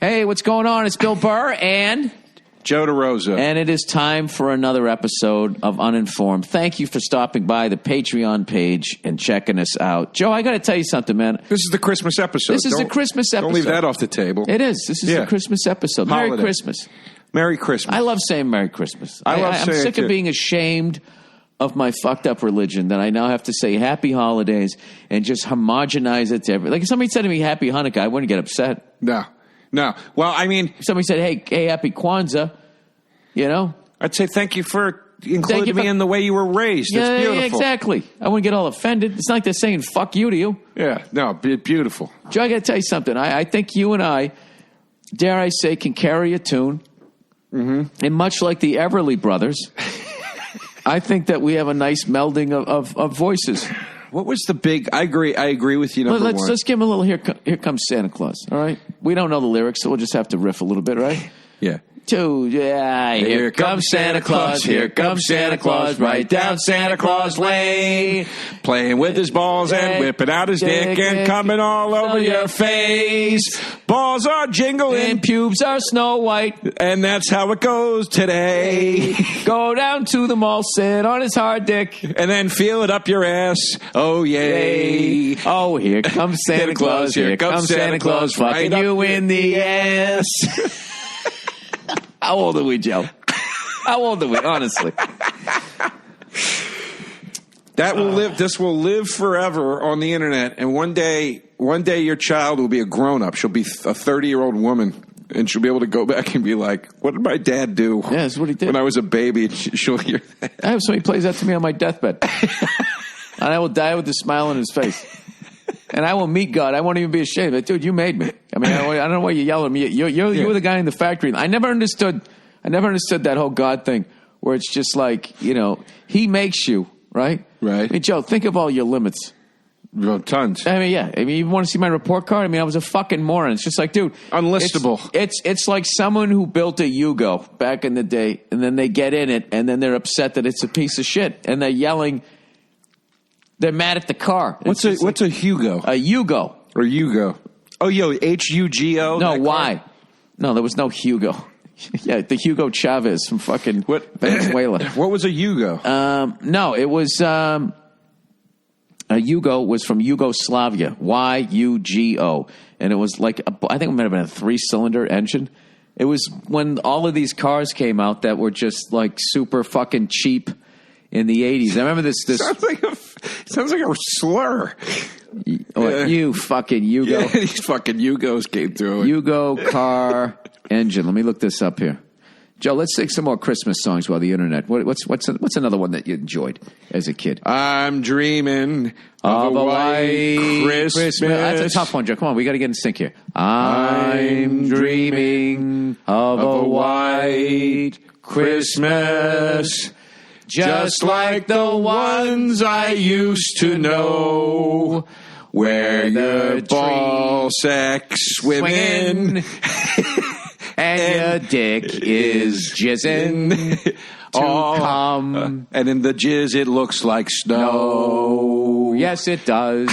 Hey, what's going on? It's Bill Burr and Joe DeRosa. And it is time for another episode of Uninformed. Thank you for stopping by the Patreon page and checking us out. Joe, I got to tell you something, man. This is the Christmas episode. This is the Christmas episode. Don't leave that off the table. It is. This is the Christmas episode. Holiday. Merry Christmas. Merry Christmas. I love saying Merry Christmas. I'm sick of being ashamed of my fucked up religion that I now have to say Happy Holidays and just homogenize it to everything. Like if somebody said to me Happy Hanukkah, I wouldn't get upset. No. Well, I mean, if somebody said, hey, Happy Kwanzaa, you know, I'd say thank you for including me in the way you were raised. That's beautiful. Yeah, exactly. I wouldn't get all offended. It's not like they're saying fuck you to you. Yeah, no, beautiful. Joe, I got to tell you something. I think you and I, dare I say, can carry a tune. Mm-hmm. And much like the Everly Brothers, I think that we have a nice melding of voices. What was the big? I agree with you. Number one. Let's give him a little. Here comes Santa Claus. All right, we don't know the lyrics, so we'll just have to riff a little bit, right? Yeah. Here comes Santa Claus. Here comes Santa Claus. Right down Santa Claus Lane, playing with his balls and whipping out his dick and coming all over your face. Balls are jingling, pubes are snow white, and that's how it goes today. Go down to the mall, sit on his hard dick, and then feel it up your ass. Oh yay! Oh, here comes Santa Claus. Here comes Santa Claus, fucking you in the ass. How old are we, Joe? How old are we, honestly? That will live. This will live forever on the internet. And one day your child will be a grown-up. She'll be a 30-year-old woman, and she'll be able to go back and be like, what did my dad do? Yeah, that's what he did. When I was a baby. She'll hear that. I have somebody plays that to me on my deathbed. And I will die with a smile on his face. And I will meet God. I won't even be ashamed. But, dude, you made me. I mean, I don't know why you yell at me. You were the guy in the factory. I never understood that whole God thing where it's just like, you know, he makes you, right? Right. I mean, Joe, think of all your limits. Well, tons. I mean, yeah. I mean, you want to see my report card? I mean, I was a fucking moron. It's just like, dude. Unlistable. It's like someone who built a Yugo back in the day, and then they get in it, and then they're upset that it's a piece of shit, and they're yelling. They're mad at the car. What's a Hugo? A Yugo. Or Yugo. Oh, Hugo? No, why? Car? No, there was no Hugo. Yeah, the Hugo Chavez from fucking Venezuela. What was a Yugo? No, it was a Yugo was from Yugoslavia. Yugo. And it was like, I think it might have been a 3-cylinder engine. It was when all of these cars came out that were just like super fucking cheap. In the 80s. I remember this sounds like a slur. You fucking Yugo. Yeah, these fucking Yugos came through it. Yugo car engine. Let me look this up here. Joe, let's sing some more Christmas songs while the internet. What's another one that you enjoyed as a kid? I'm dreaming of a white Christmas. That's a tough one, Joe. Come on, we got to get in sync here. I'm dreaming of a white Christmas. Just like the ones I used to know, where the ball sack swinging and your dick is jizzing to come. And in the jizz it looks like snow. Yes, it does.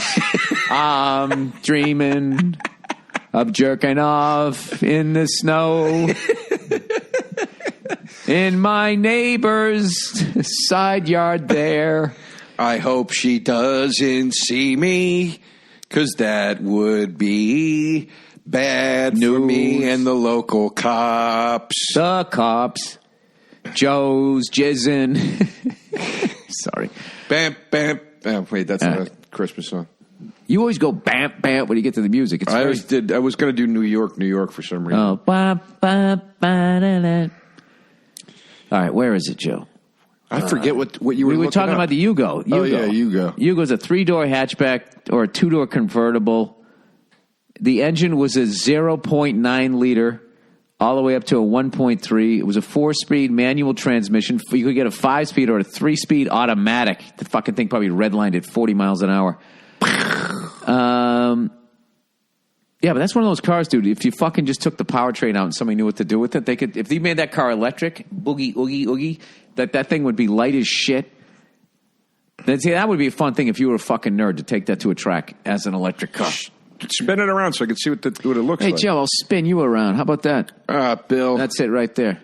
I'm dreaming of jerking off in the snow. In my neighbor's side yard there. I hope she doesn't see me, 'cause that would be bad news for me and the local cops. The cops. Joe's jizzing. Sorry. Bam, bam. Oh, wait, that's not a Christmas song. You always go bam, bam when you get to the music. I was going to do New York for some reason. Oh, ba, ba, ba, da, da. All right, where is it, Joe? I forget what you were. We were talking up. about the Yugo. Oh yeah, Yugo. Yugo's a 3-door hatchback or a 2-door convertible. The engine was a 0.9 liter, all the way up to a 1.3. It was a 4-speed manual transmission. You could get a 5-speed or a 3-speed automatic. The fucking thing probably redlined at 40 miles an hour. Yeah, but that's one of those cars, dude. If you fucking just took the powertrain out and somebody knew what to do with it, they could. If they made that car electric, boogie, oogie, oogie, that thing would be light as shit. Then see, that would be a fun thing if you were a fucking nerd to take that to a track as an electric car. spin it around so I can see what it looks like. Hey, Joe, I'll spin you around. How about that? Bill. That's it right there.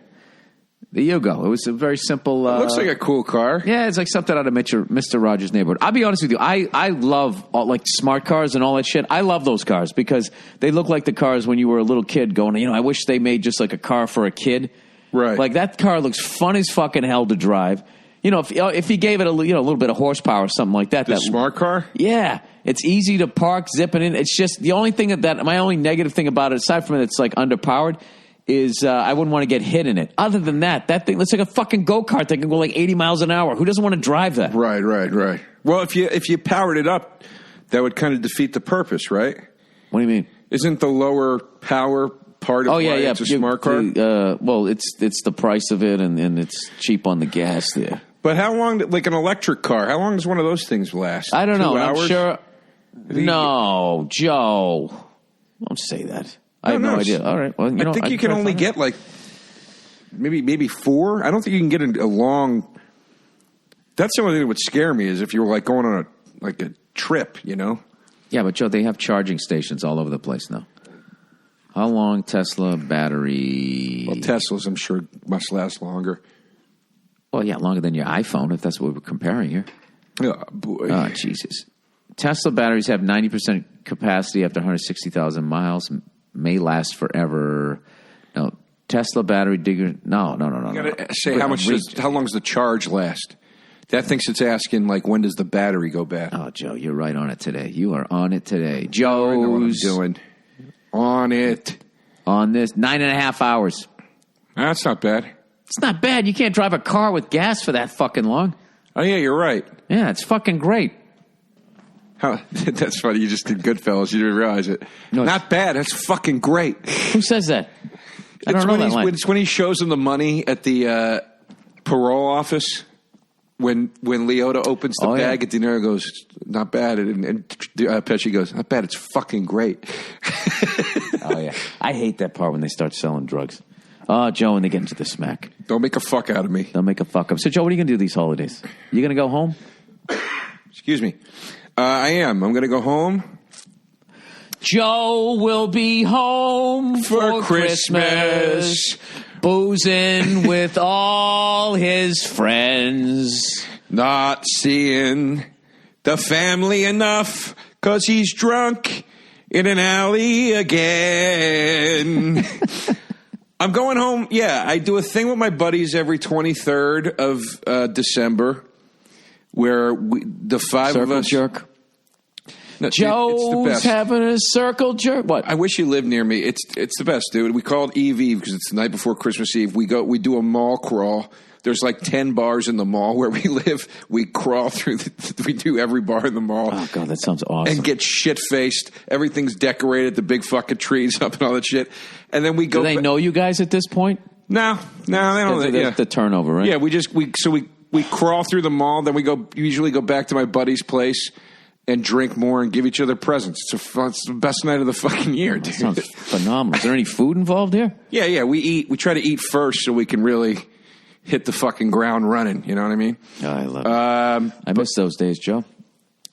The Yugo. It was a very simple... it looks like a cool car. Yeah, it's like something out of Mr. Rogers' Neighborhood. I'll be honest with you. I love like smart cars and all that shit. I love those cars because they look like the cars when you were a little kid going, I wish they made just like a car for a kid. Right. Like that car looks fun as fucking hell to drive. If he gave it a little bit of horsepower or something like that. The smart car? Yeah. It's easy to park, zipping in. It's just the only thing my only negative thing about it, aside from it, it's like underpowered, is I wouldn't want to get hit in it. Other than that thing looks like a fucking go-kart that can go like 80 miles an hour. Who doesn't want to drive that? Right. Well, if you powered it up, that would kind of defeat the purpose, right? What do you mean? Isn't the lower power part of why it's a smart car? Well, it's the price of it, and it's cheap on the gas there. But how long, like an electric car, how long does one of those things last? I don't know. 2 hours? I'm sure. No, Joe. Don't say that. I have no idea. All right. Well, I think you can only get like maybe 4. I don't think you can get a long. That's the only thing that would scare me is if you were like going on a trip, Yeah, but Joe, they have charging stations all over the place now. How long Tesla battery? Well, Teslas, I'm sure, must last longer. Well, yeah, longer than your iPhone, if that's what we're comparing here. Oh, boy. Oh, Jesus. Tesla batteries have 90% capacity after 160,000 miles. May last forever. No, Tesla battery digger. No. You gotta say how long does the charge last? That thinks it's asking like when does the battery go bad? Oh, Joe, you're right on it today. You are on it today. Joe's I know what I'm doing. On it. On this 9.5 hours. That's not bad. It's not bad. You can't drive a car with gas for that fucking long. Oh yeah, you're right. Yeah, it's fucking great. That's funny. You just did Goodfellas. You didn't realize it. No, not bad. That's fucking great. Who says that? I don't know that line. It's when he shows them the money at the parole office. When Leota opens the bag, and De Niro goes, "Not bad," and Pesci goes, "Not bad. It's fucking great." Oh yeah, I hate that part when they start selling drugs. Oh, Joe, when they get into the smack. Don't make a fuck out of me. Don't make a fuck up. So, Joe, what are you going to do these holidays? You going to go home? Excuse me. I am. I'm going to go home. Joe will be home for Christmas, boozing with all his friends. Not seeing the family enough because he's drunk in an alley again. I'm going home. Yeah, I do a thing with my buddies every 23rd of December where the five circle of us. Jerk. No, Joe's having a circle jerk. What? I wish you lived near me. It's the best, dude. We call it Eve because it's the night before Christmas Eve. We do a mall crawl. There's like 10 bars in the mall where we live. We crawl through. We do every bar in the mall. Oh God, that sounds awesome. And get shit faced. Everything's decorated. The big fucking trees up and all that shit. And then we go. Do they know you guys at this point? No, they don't. That's the turnover, right? Yeah, we crawl through the mall. Then we usually go back to my buddy's place and drink more and give each other presents. It's the best night of the fucfucking year, dude. That sounds phenomenal. Is there any food involved here? Yeah. We try to eat first so we can really hit the fucking ground running. You know what I mean? Oh, I love it. I miss those days, Joe.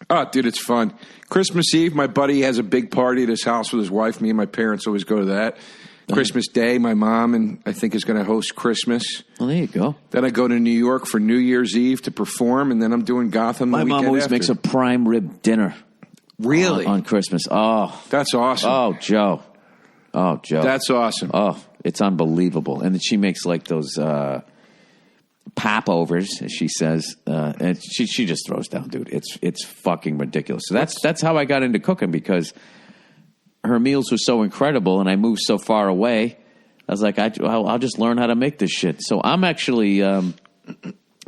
Oh, dude, it's fun. Christmas Eve, my buddy has a big party at his house with his wife. Me and my parents always go to that. Christmas Day, my mom I think is going to host Christmas. Well, there you go. Then I go to New York for New Year's Eve to perform, and then I'm doing Gotham the weekend My mom always after. makes a prime rib dinner. Really? On Christmas. Oh. That's awesome. Oh, Joe. That's awesome. Oh, it's unbelievable. And then she makes like those popovers, as she says, and she just throws down, dude. It's fucking ridiculous. So that's how I got into cooking, because her meals were so incredible, and I moved so far away. I was like, I'll just learn how to make this shit. So I'm actually,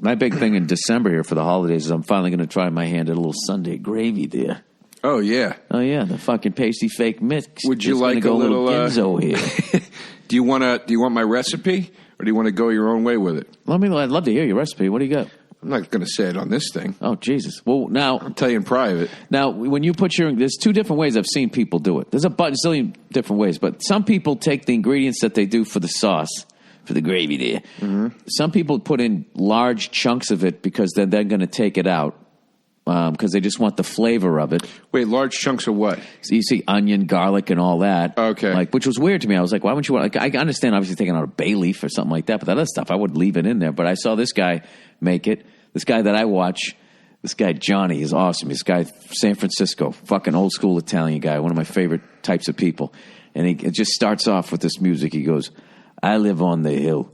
my big thing in December here for the holidays is I'm finally going to try my hand at a little Sunday gravy there. Oh, yeah. Oh, yeah, the fucking pasty fake mix. Would you like a little Ginzo here? Do you want my recipe, or do you want to go your own way with it? I'd love to hear your recipe. What do you got? I'm not going to say it on this thing. Oh, Jesus. Well, now... I'll tell you in private. Now, when you put there's 2 different ways I've seen people do it. There's a bazillion different ways, but some people take the ingredients that they do for the sauce, for the gravy there. Mm-hmm. Some people put in large chunks of it because then they're going to take it out because they just want the flavor of it. Wait, large chunks of what? So you see onion, garlic, and all that. Okay. Like, which was weird to me. I was like, why wouldn't you want? Like, I understand obviously taking out a bay leaf or something like that, but that other stuff I would leave it in there. But I saw this guy make it. This guy that I watch. This guy, Johnny, is awesome. This guy, San Francisco, fucking old school Italian guy, one of my favorite types of people. And it just starts off with this music. He goes, I live on the hill.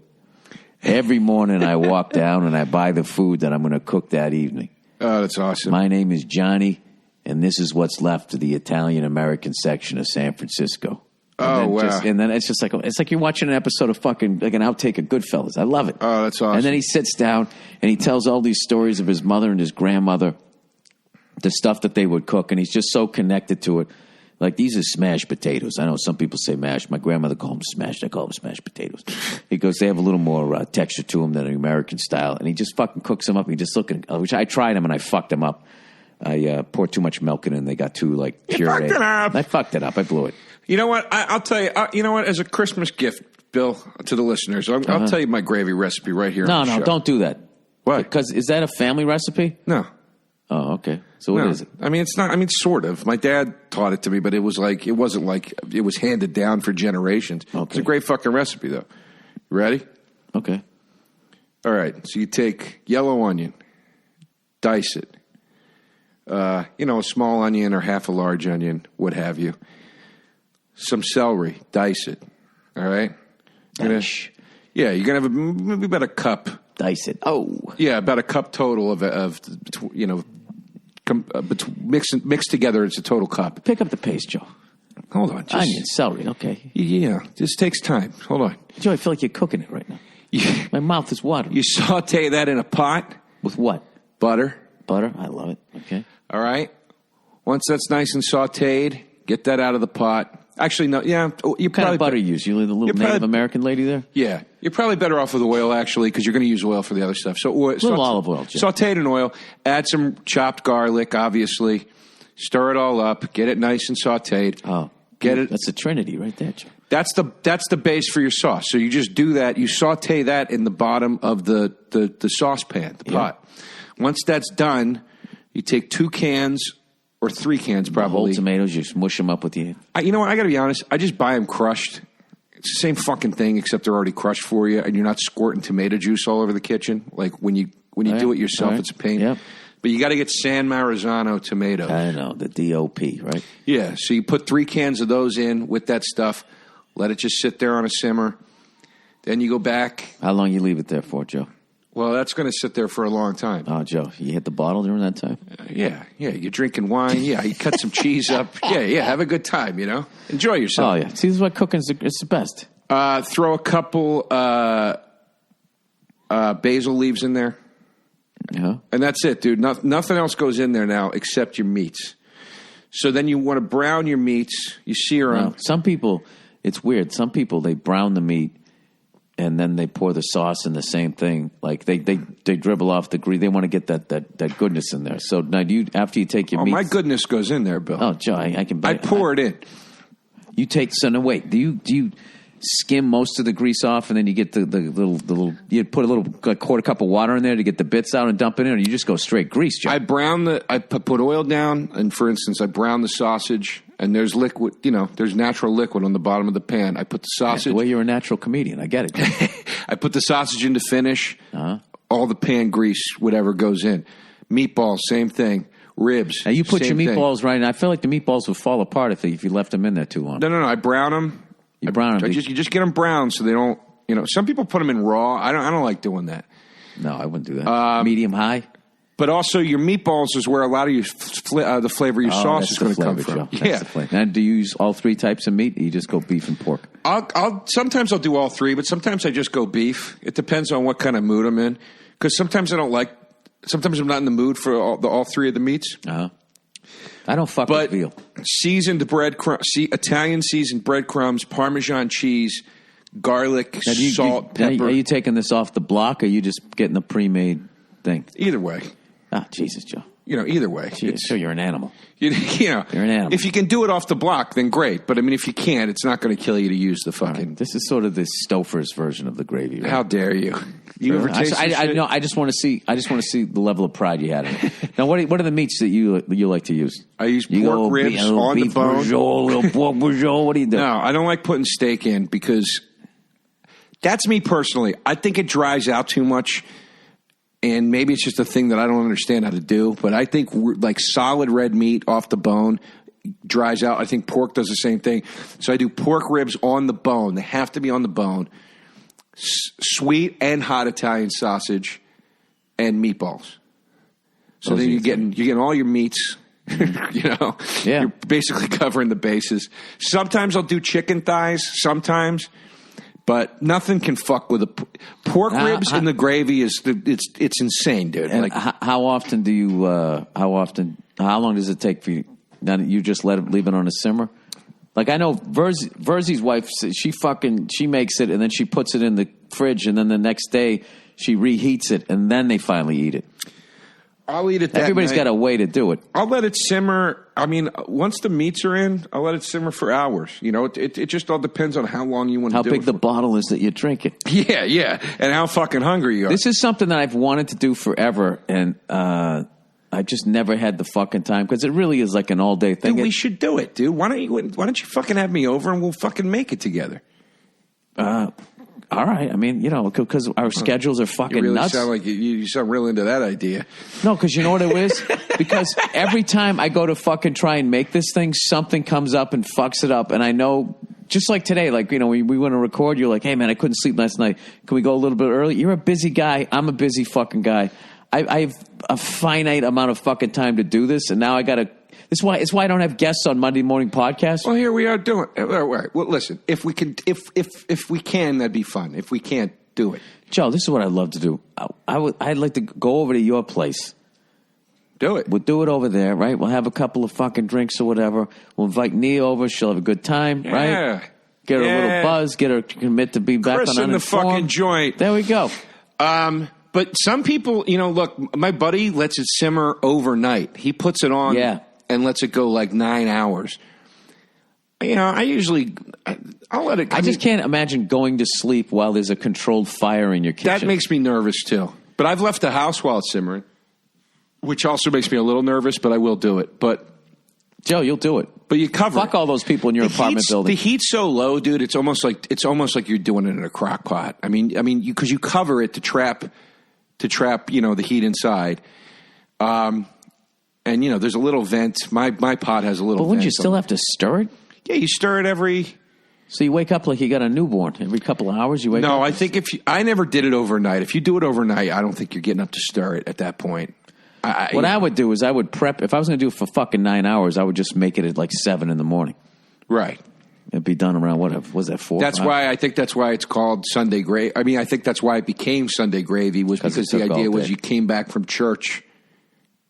Every morning I walk down and I buy the food that I'm going to cook that evening. Oh, that's awesome. My name is Johnny, and this is what's left of the Italian-American section of San Francisco. And wow. And then it's just like, it's like you're watching an episode of fucking, like an outtake of Goodfellas. I love it. Oh, that's awesome. And then he sits down and he tells all these stories of his mother and his grandmother, the stuff that they would cook, and he's just so connected to it. Like, these are smashed potatoes. I know some people say mashed. My grandmother called them smashed. I call them smashed potatoes. He goes, they have a little more texture to them than an American style. And he just fucking cooks them up. And he just look at, which I tried them and I fucked them up. I poured too much milk in it and they got too, like, pureed. You fucked it up. I fucked it up. I blew it. You know what? I'll tell you. You know what? As a Christmas gift, Bill, to the listeners, I'll tell you my gravy recipe right here. No, on the show. don't do that. Why? Because is that a family recipe? No. Oh, okay. So what is it? I mean, it's not. I mean, sort of. My dad taught it to me, but it wasn't like it was handed down for generations. Okay. It's a great fucking recipe, though. You ready? Okay. All right. So you take yellow onion, dice it. A small onion or half a large onion, what have you. Some celery, dice it. All right. You're gonna have maybe about a cup. Dice it. Oh. Yeah, about a cup total mixed together. It's a total cup. Pick up the pace, Joe. Hold on. Onion, celery. Okay. Yeah, this takes time. Hold on. Joe, I feel like you're cooking it right now. My mouth is watering. You saute that in a pot With what? butter. Butter. I love it. Okay. All right. Once that's nice and sauteed, get that out of the pot. Actually, no. Yeah, you What kind of butter you use? You the little Native American lady there? Yeah, you're probably better off with oil actually because you're going to use oil for the other stuff. So little olive oil, Joe. Sauteed in oil. Add some chopped garlic, obviously. Stir it all up. Get it nice and sauteed. Oh, get it. That's a trinity right there, Joe. That's the base for your sauce. So you just do that. You saute that in the bottom of the saucepan, the pot. Once that's done, you take 2 cans. Or 3 cans, probably. Whole tomatoes, you smush them up with you. You know what? I got to be honest. I just buy them crushed. It's the same fucking thing, except they're already crushed for you, and you're not squirting tomato juice all over the kitchen. Like when you do it yourself, it's a pain. Yep. But you got to get San Marzano tomatoes. I know, the DOP, right? Yeah. So you put 3 cans of those in with that stuff. Let it just sit there on a simmer. Then you go back. How long you leave it there for, Joe? Well, that's going to sit there for a long time. Oh, Joe, you hit the bottle during that time? Yeah. You're drinking wine. Yeah, you cut some cheese up. Yeah, have a good time, Enjoy yourself. Oh, yeah. See, this is what cooking is the best. Throw a couple basil leaves in there. Yeah. And that's it, dude. Nothing else goes in there now except your meats. So then you want to brown your meats. You sear them. Now, some people, it's weird. Some people, they brown the meat. And then they pour the sauce in the same thing. Like they dribble off the grease. They want to get that goodness in there. So now after you take your meat. My goodness goes in there, Bill. Oh, Joe, I can. I pour it in. You take. So no, wait. Do you skim most of the grease off, and then you get the little. You put a little quarter cup of water in there to get the bits out and dump it in, or you just go straight grease, Joe? I put oil down, and for instance, I brown the sausage. And there's liquid, there's natural liquid on the bottom of the pan. I put the sausage. The way you're a natural comedian, I get it. I put the sausage in to finish. All the pan grease, whatever goes in. Meatballs, same thing. Ribs. Now you put your meatballs right, and I feel like the meatballs would fall apart if you left them in there too long. No. I brown them. You brown them. You just get them brown so they don't. Some people put them in raw. I don't like doing that. No, I wouldn't do that. Medium high. But also, your meatballs is where a lot of the flavor of your sauce is going to come from. Yeah. Now, do you use all 3 types of meat, or you just go beef and pork? Sometimes I'll do all 3, but sometimes I just go beef. It depends on what kind of mood I'm in. Because sometimes sometimes I'm not in the mood for all 3 of the meats. I don't fuck with veal. Seasoned breadcrumbs, Italian seasoned breadcrumbs, Parmesan cheese, garlic, salt, pepper. Are you taking this off the block, or are you just getting the pre-made thing? Either way. Ah, Jesus, Joe. either way. So you're an animal. You're an animal. If you can do it off the block, then great. But I mean, if you can't, it's not going to kill you to use the fucking. Right. This is sort of the Stouffer's version of the gravy. Right? How dare you? You ever taste I know. I just want to see the level of pride you had in it. Now, what are the meats that you like to use? I use pork ribs on the bone. Little pork bourgeois. What do you do? No, I don't like putting steak in because that's me personally. I think it dries out too much. And maybe it's just a thing that I don't understand how to do. But I think like solid red meat off the bone dries out. I think pork does the same thing. So I do pork ribs on the bone. They have to be on the bone. Sweet and hot Italian sausage and meatballs. So then you're getting all your meats. Yeah. You're basically covering the bases. Sometimes I'll do chicken thighs. Sometimes. But nothing can fuck with pork ribs in the gravy. It's insane, dude. And how often do you? How long does it take for you? Now you just leave it on a simmer. Like I know Verzi's wife, she makes it and then she puts it in the fridge and then the next day she reheats it and then they finally eat it. I'll eat it that Everybody's night. got a way to do it. I'll let it simmer. I mean, once the meats are in, I'll let it simmer for hours. It just all depends on how long you want to do it. How big the bottle is that you're drinking. Yeah. And how fucking hungry you are. This is something that I've wanted to do forever, and I just never had the fucking time because it really is like an all-day thing. Dude, we should do it, dude. Why don't you fucking have me over and we'll fucking make it together? All right. I mean, because our schedules are fucking you really nuts. Sound like you sound real into that idea. No, because you know what it is? Because every time I go to fucking try and make this thing, something comes up and fucks it up. And I know, just like today, like, we want to record, you're like, hey, man, I couldn't sleep last night. Can we go a little bit early? You're a busy guy. I'm a busy fucking guy. I have a finite amount of fucking time to do this. And now I got to. It's why I don't have guests on Monday morning podcasts. Well, here we are doing it. All right. Well, listen, if we can, that'd be fun. If we can't, do it. Joe, this is what I'd love to do. I'd like to go over to your place. Do it. We'll do it over there, right? We'll have a couple of fucking drinks or whatever. We'll invite Nia over. She'll have a good time, right? Get her a little buzz. Get her to commit to be back Chris on in the fucking joint. There we go. But some people, look, my buddy lets it simmer overnight. He puts it on. Yeah. And lets it go like 9 hours. I usually, I'll let it. I just can't imagine going to sleep while there's a controlled fire in your kitchen. That makes me nervous too. But I've left the house while it's simmering, which also makes me a little nervous. But I will do it. But Joe, you'll do it. But you cover Fuck all those people in your apartment building. The heat's so low, dude. It's almost like you're doing it in a crock pot. I mean, because you cover it to trap, the heat inside. And, there's a little vent. My pot has a little vent. But wouldn't you still have to stir it? Yeah, you stir it every... So you wake up like you got a newborn. Every couple of hours you wake up? No, I think I never did it overnight. If you do it overnight, I don't think you're getting up to stir it at that point. What I would do is I would prep. If I was going to do it for fucking 9 hours, I would just make it at like 7 in the morning. Right. It'd be done around, what was that, 4? I think that's why it's called Sunday Gravy. I mean, I think that's why it became Sunday Gravy was because the idea was you came back from church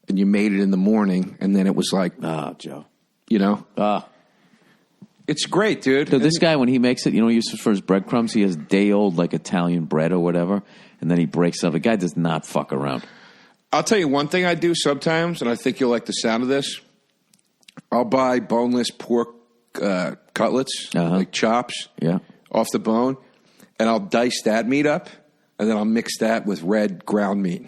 and you made it in the morning, and then it was like... Joe. It's great, dude. So this guy, when he makes it, he uses for his breadcrumbs, he has day-old, like, Italian bread or whatever, and then he breaks up. The guy does not fuck around. I'll tell you one thing I do sometimes, and I think you'll like the sound of this. I'll buy boneless pork cutlets, like chops, off the bone, and I'll dice that meat up, and then I'll mix that with red ground meat.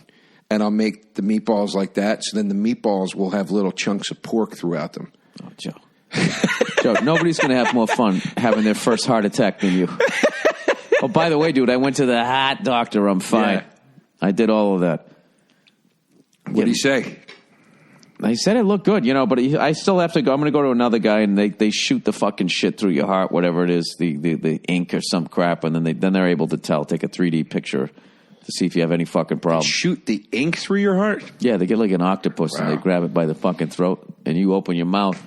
And I'll make the meatballs like that, so then the meatballs will have little chunks of pork throughout them. Oh, Joe. Joe, nobody's going to have more fun having their first heart attack than you. Oh, by the way, dude, I went to the heart doctor. I'm fine. Yeah. I did all of that. What did he say? He said it looked good, but I still have to go. I'm going to go to another guy, and they shoot the fucking shit through your heart, whatever it is, the ink or some crap, and then they're able to take a 3D picture to see if you have any fucking problem. Shoot the ink through your heart? Yeah, they get like an octopus and they grab it by the fucking throat and you open your mouth,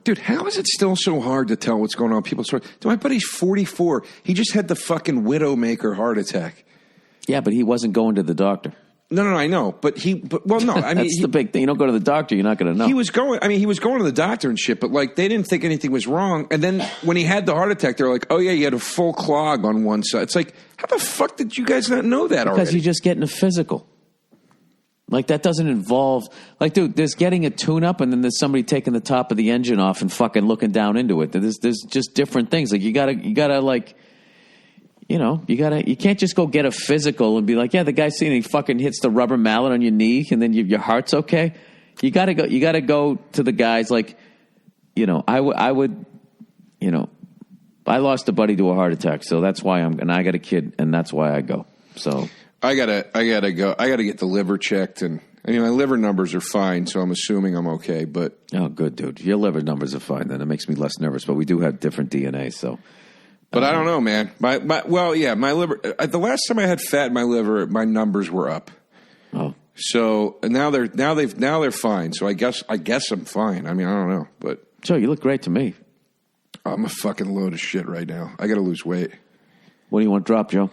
Dude, how is it still so hard to tell what's going on? People start... My buddy's 44. He just had the fucking Widowmaker heart attack. Yeah, but he wasn't going to the doctor. No, I know. But no. I mean, that's the big thing. You don't go to the doctor, you're not going to know. He was going to the doctor and shit, but like they didn't think anything was wrong. And then when he had the heart attack, they're like, oh yeah, you had a full clog on one side. It's like, how the fuck did you guys not know that already? Because you're just getting a physical. Like, that doesn't involve, like, dude, there's getting a tune-up and then there's somebody taking the top of the engine off and fucking looking down into it. There's just different things. Like, you gotta like, you can't just go get a physical and be like, yeah, the guy's seeing he fucking hits the rubber mallet on your knee and then your heart's okay. You gotta go to the guys like, I lost a buddy to a heart attack, so that's why and I got a kid, and that's why I go. So I gotta go. I gotta get the liver checked, and my liver numbers are fine, so I'm assuming I'm okay. But good, dude. If your liver numbers are fine, then it makes me less nervous. But we do have different DNA, so. But I don't know, man. My liver. The last time I had fat in my liver, my numbers were up. Oh. So now they're fine. So I guess I'm fine. I don't know, but Joe, you look great to me. I'm a fucking load of shit right now. I got to lose weight. What do you want to drop, Joe?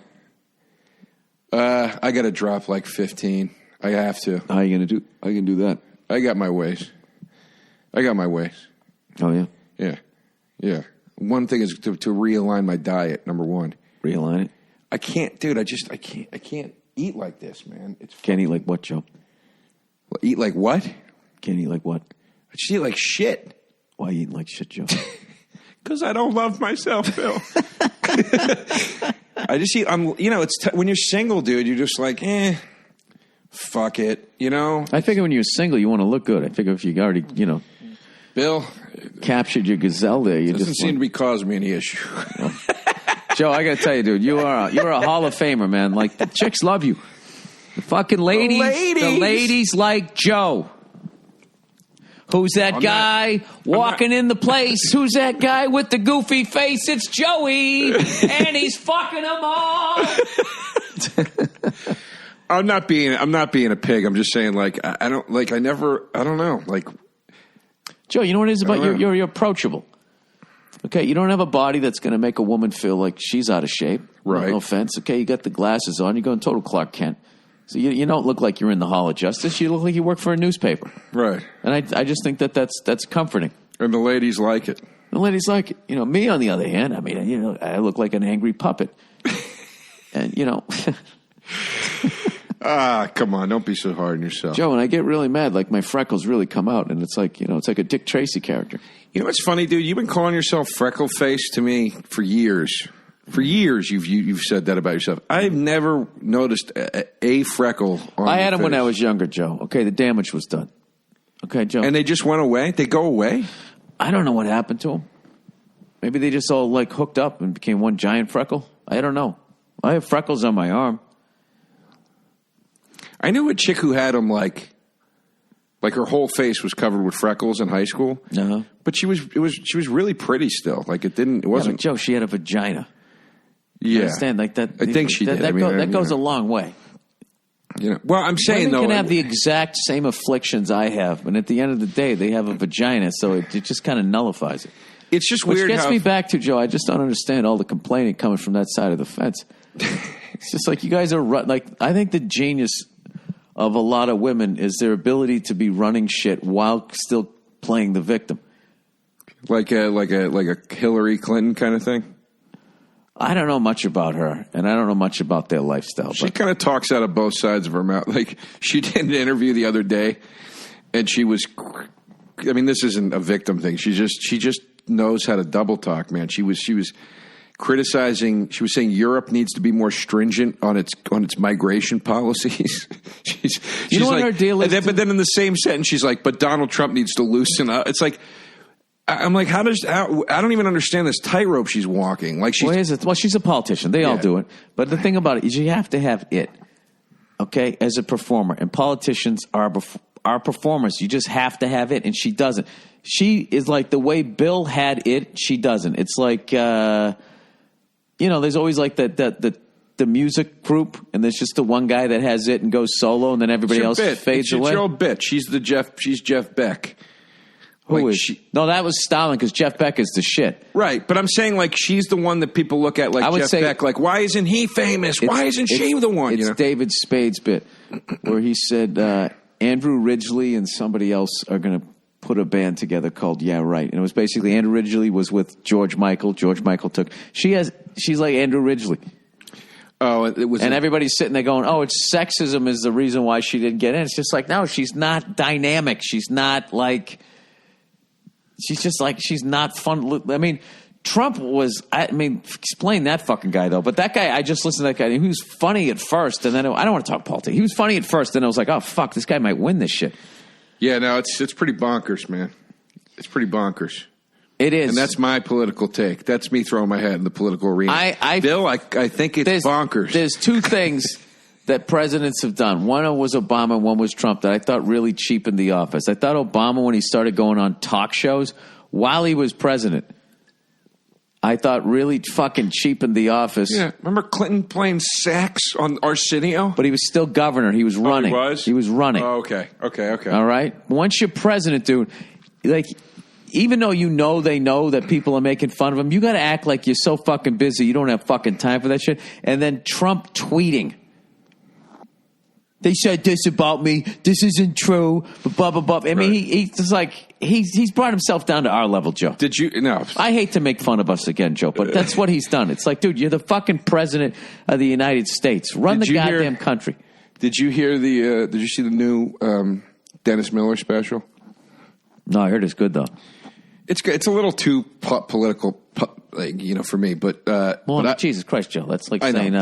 I got to drop like 15. I have to. How are you going to do? How are you going to do that? I got my ways. Oh yeah. Yeah. One thing is to realign my diet. Number one. Realign it. I can't, dude. I can't eat like this, man. Can't eat like what, Joe? Eat like what? Can't eat like what? I just eat like shit. Why you eating like shit, Joe? Because I don't love myself, Bill. I just eat. It's when you're single, dude. You're just like, fuck it. I figure when you're single, you want to look good. I figure if you already, Bill captured your gazelle there, you doesn't seem to be causing me any issue. Joe, I got to tell you, dude, you're a Hall of Famer, man. Like, the chicks love you. The fucking ladies. The ladies like Joe. Who's that guy walking in the place? Who's that guy with the goofy face? It's Joey, and he's fucking them all. I'm not being a pig. I'm just saying, like, I don't know. Like, Joe, you know what it is about you're approachable. Okay, you don't have a body that's going to make a woman feel like she's out of shape. Right. No offense. Okay, you got the glasses on. You're going total Clark Kent. So you don't look like you're in the Hall of Justice. You look like you work for a newspaper. Right. And I just think that's comforting. And the ladies like it. The ladies like it. Me, on the other hand, I look like an angry puppet. And, come on. Don't be so hard on yourself. Joe, and I get really mad. Like, my freckles really come out. And it's like, it's like a Dick Tracy character. You know what's funny, dude? You've been calling yourself freckle face to me for years. For years, you've said that about yourself. I've never noticed a freckle on I had your them when face. I was younger, Joe. Okay, the damage was done. Okay, Joe. And they just went away? They go away? I don't know what happened to them. Maybe they just all, like, hooked up and became one giant freckle. I don't know. I have freckles on my arm. I knew a chick who had them, like her whole face was covered with freckles in high school. Uh-huh. But she was really pretty still. Like, it wasn't. Yeah, but Joe, she had a vagina. Yeah. You understand? Like that. I think she did. That goes a long way. Well, I'm saying, women though, can have the exact same afflictions I have, and at the end of the day, they have a vagina, so it just kind of nullifies it. It's just Which weird. Which gets me back to, Joe, I just don't understand all the complaining coming from that side of the fence. It's just like you guys are like. I think the genius of a lot of women is their ability to be running shit while still playing the victim. Like a Hillary Clinton kind of thing. I don't know much about her, and I don't know much about their lifestyle. She kind of talks out of both sides of her mouth. Like, she did an interview the other day, and she was. I mean, this isn't a victim thing. She just knows how to double talk, man. She was criticizing. She was saying Europe needs to be more stringent on its migration policies. she's you know what like, her deal is? But then in the same sentence, she's like, "But Donald Trump needs to loosen up." It's like. I'm like, I don't even understand this tightrope she's walking. Like, she's a politician. They all do it. But the thing about it is you have to have it, okay, as a performer. And politicians are performers. You just have to have it, and she doesn't. She is like the way Bill had it, she doesn't. It's like, there's always like the music group, and there's just the one guy that has it and goes solo, and then everybody else fades away. It's your old bit. She's Jeff Beck. Who is she? No, that was Stalin because Jeff Beck is the shit. Right, but I'm saying, like, she's the one that people look at like Jeff Beck. Like, why isn't he famous? Why isn't she the one? It's David Spade's bit where he said Andrew Ridgeley and somebody else are going to put a band together called Yeah Right. And it was basically Andrew Ridgeley was with George Michael. George Michael took... She's like Andrew Ridgeley. Oh, it was, and everybody's sitting there going, "Oh, it's sexism is the reason why she didn't get in." It's just like, no, she's not dynamic. She's not like, she's just like, she's not fun. I mean, Trump was. I mean, explain that fucking guy though. But that guy, I just listened to that guy. He was funny at first, and then I don't want to talk politics. He was funny at first, and I was like, "Oh fuck, this guy might win this shit." Yeah, no, it's pretty bonkers, man. It's pretty bonkers. It is. And that's my political take. That's me throwing my head in the political arena. Bill, I think it's bonkers. There's two things that presidents have done. One was Obama, one was Trump, that I thought really cheapened the office. I thought Obama, when he started going on talk shows while he was president, I thought really fucking cheapened the office. Yeah. Remember Clinton playing sax on Arsenio? But he was still governor. He was running. Oh, he was? He was running. Oh, okay. All right? Once you're president, dude, like, even though they know that people are making fun of him, you got to act like you're so fucking busy, you don't have fucking time for that shit. And then Trump tweeting. They said this about me. This isn't true. Blah, blah, blah. I mean, he's just like, he's brought himself down to our level, Joe. Did you? No. I hate to make fun of us again, Joe, but that's what he's done. It's like, dude, you're the fucking president of the United States. Run the goddamn country. Did you hear did you see the new Dennis Miller special? No, I heard it's good, though. It's good. It's a little too political, like, for me. But Jesus Christ, Joe, that's like saying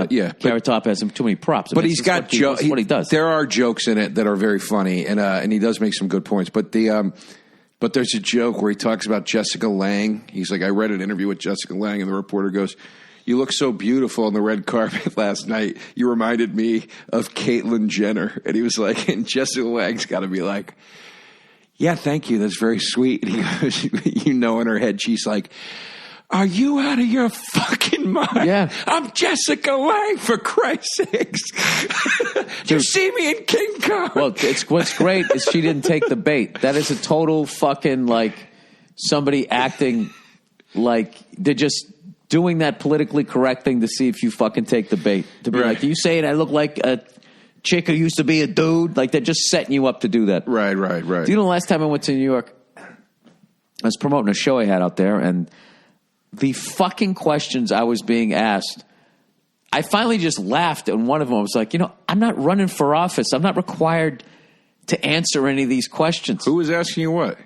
Carrot Top has too many props. But he's got jokes. What he does. There are jokes in it that are very funny, and he does make some good points. But but there's a joke where he talks about Jessica Lange. He's like, I read an interview with Jessica Lange, and the reporter goes, "You look so beautiful on the red carpet last night. You reminded me of Caitlyn Jenner." And he was like, and Jessica Lange's got to be like, "Yeah, thank you. That's very sweet." And he goes, in her head, she's like, "Are you out of your fucking mind? Yeah. I'm Jessica Lange, for Christ's sakes." You see me in King Kong. Well, what's great is she didn't take the bait. That is a total fucking, like, somebody acting like they're just doing that politically correct thing to see if you fucking take the bait. To be like, you saying I look like a chick who used to be a dude? Like, they're just setting you up to do that. Right. Do you know the last time I went to New York, I was promoting a show I had out there, and the fucking questions I was being asked, I finally just laughed, and one of them was like, I'm not running for office. I'm not required to answer any of these questions. Who was asking you what?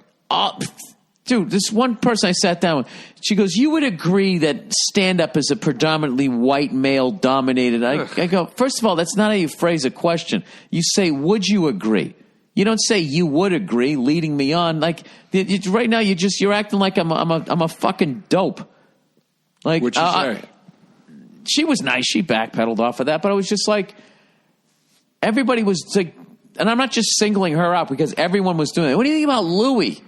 Dude, this one person I sat down with, she goes, you would agree that stand-up is a predominantly white male-dominated. I go, first of all, that's not how you phrase a question. You say, would you agree? You don't say you would agree, leading me on. Like, right now, you're acting like I'm a fucking dope. Like, what'd you say? She was nice. She backpedaled off of that, but I was just like, everybody was like, and I'm not just singling her out because everyone was doing it. What do you think about Louis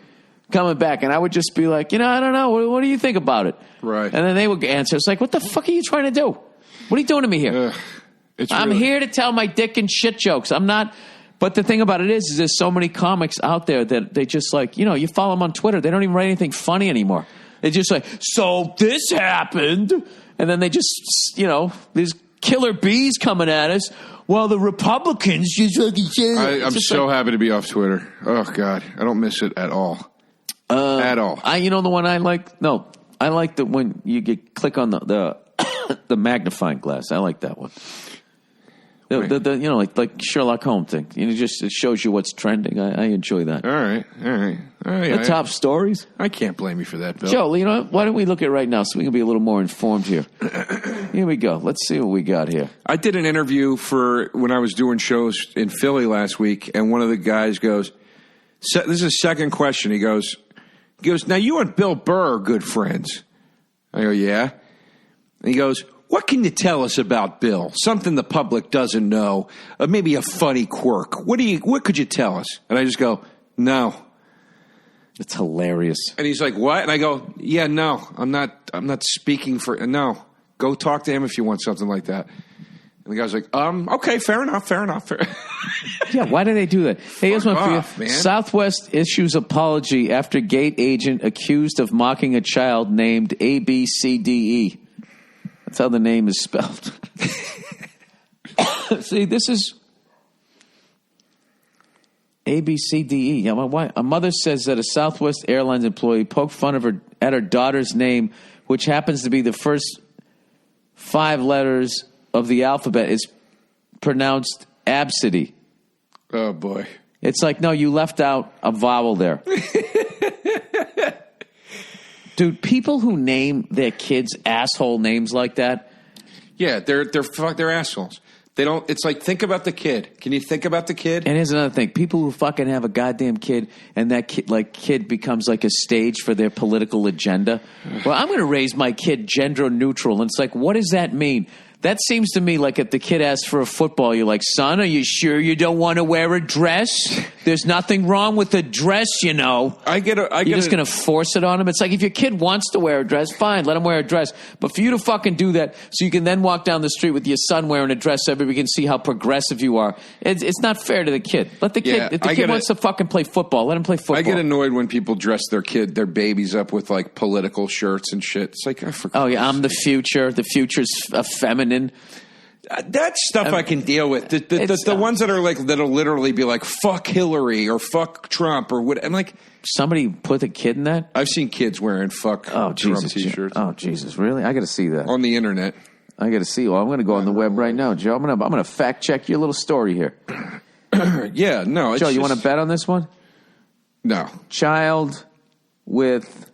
coming back? And I would just be like, I don't know. What do you think about it? Right. And then they would answer. It's like, what the fuck are you trying to do? What are you doing to me here? I'm here to tell my dick and shit jokes. I'm not. But the thing about it is there's so many comics out there that they just like, you follow them on Twitter. They don't even write anything funny anymore. They just like, so this happened. And then they just, these killer bees coming at us. Well, the Republicans just fucking shit. I'm so happy to be off Twitter. Oh, God. I don't miss it at all. At all. The one I like? No. I like the when you click on the the magnifying glass. I like that one. Like Sherlock Holmes thing. It shows you what's trending. I enjoy that. All right. The top stories. I can't blame you for that, Bill. Joe, what? Why don't we look at it right now so we can be a little more informed here? Here we go. Let's see what we got here. I did an interview for when I was doing shows in Philly last week, and one of the guys goes, this is a second question. He goes, now you and Bill Burr are good friends. I go, yeah. And he goes, what can you tell us about Bill? Something the public doesn't know. Maybe a funny quirk. What could you tell us? And I just go, no. It's hilarious. And he's like, what? And I go, yeah, no. I'm not speaking for no. Go talk to him if you want something like that. And the guy's like, okay, fair enough. Yeah, why do they do that? Hey, here's one for you. Man. Southwest issues apology after gate agent accused of mocking a child named ABCDE. That's how the name is spelled. See, this is ABCDE. A mother says that a Southwest Airlines employee poked fun at her daughter's name, which happens to be the first 5 letters of the alphabet is pronounced absidy. Oh, boy. It's like, no, you left out a vowel there. Dude, people who name their kids asshole names like that. Yeah, they're assholes. They don't. It's like, think about the kid. Can you think about the kid? And here's another thing: people who fucking have a goddamn kid, and that kid becomes like a stage for their political agenda. Well, I'm going to raise my kid gender neutral, and it's like, what does that mean? That seems to me like if the kid asks for a football, you're like, son, are you sure you don't want to wear a dress? There's nothing wrong with a dress, you know. You're just going to force it on him? It's like if your kid wants to wear a dress, fine, let him wear a dress. But for you to fucking do that so you can then walk down the street with your son wearing a dress so everybody can see how progressive you are, it's not fair to the kid. Let the kid, if the kid wants to fucking play football, let him play football. I get annoyed when people dress their babies up with like political shirts and shit. It's like, oh yeah, I'm the future. The future's feminine. That stuff I can deal with. The ones that are like, that'll literally be like, fuck Hillary or fuck Trump or what. I'm like, somebody put a kid in that? I've seen kids wearing fuck Trump t-shirts. Oh, Jesus, really? I got to see that. On the internet. I got to see. Well, I'm going to go on the web right now, Joe. I'm going to fact check your little story here. Yeah, no. Joe, you want to bet on this one? No. Child with...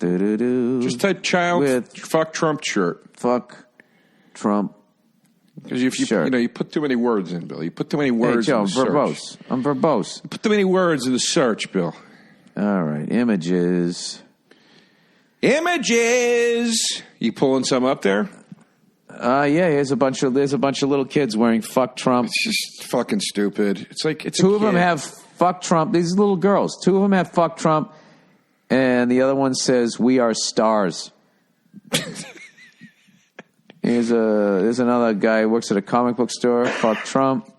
Just type child with fuck Trump shirt. Fuck Trump. Because if you put too many words in, Bill. You put too many words in the search. I'm verbose. You put too many words in the search, Bill. All right, images. You pulling some up there? Yeah. There's a bunch of little kids wearing fuck Trump. It's just fucking stupid. It's like two of them have fuck Trump. These little girls. Two of them have fuck Trump. And the other one says, "We are stars." There's another guy who works at a comic book store. Fuck Trump.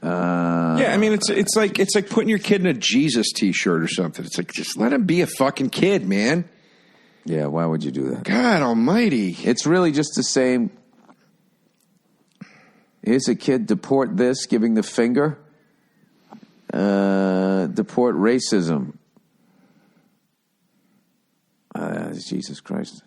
Yeah, I mean it's like putting your kid in a Jesus t-shirt or something. It's like, just let him be a fucking kid, man. Yeah, why would you do that? God Almighty! It's really just the same. Here's a kid, deport this, giving the finger. Deport racism. Jesus Christ.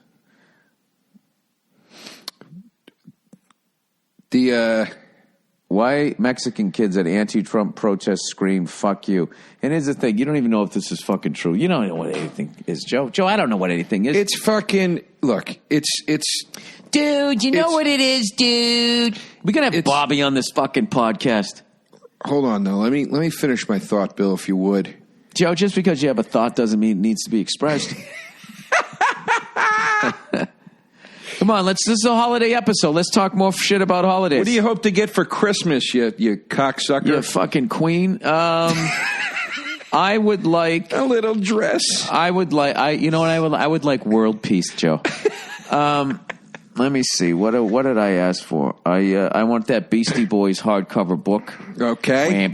Why Mexican kids at anti-Trump protests scream, fuck you. And here's the thing, you don't even know if this is fucking true. You don't know what anything is, Joe. Joe, I don't know what anything is. It's fucking, look, it's... Dude, you know what it is, dude. We're going to have Bobby on this fucking podcast. Hold on, though. Let me finish my thought, Bill, if you would. Joe, just because you have a thought doesn't mean it needs to be expressed. Come on, this is a holiday episode. Let's talk more shit about holidays. What do you hope to get for Christmas, you cocksucker? You fucking queen. I would like a little dress. I would like world peace, Joe. Let me see. What did I ask for? I want that Beastie Boys hardcover book. Okay. I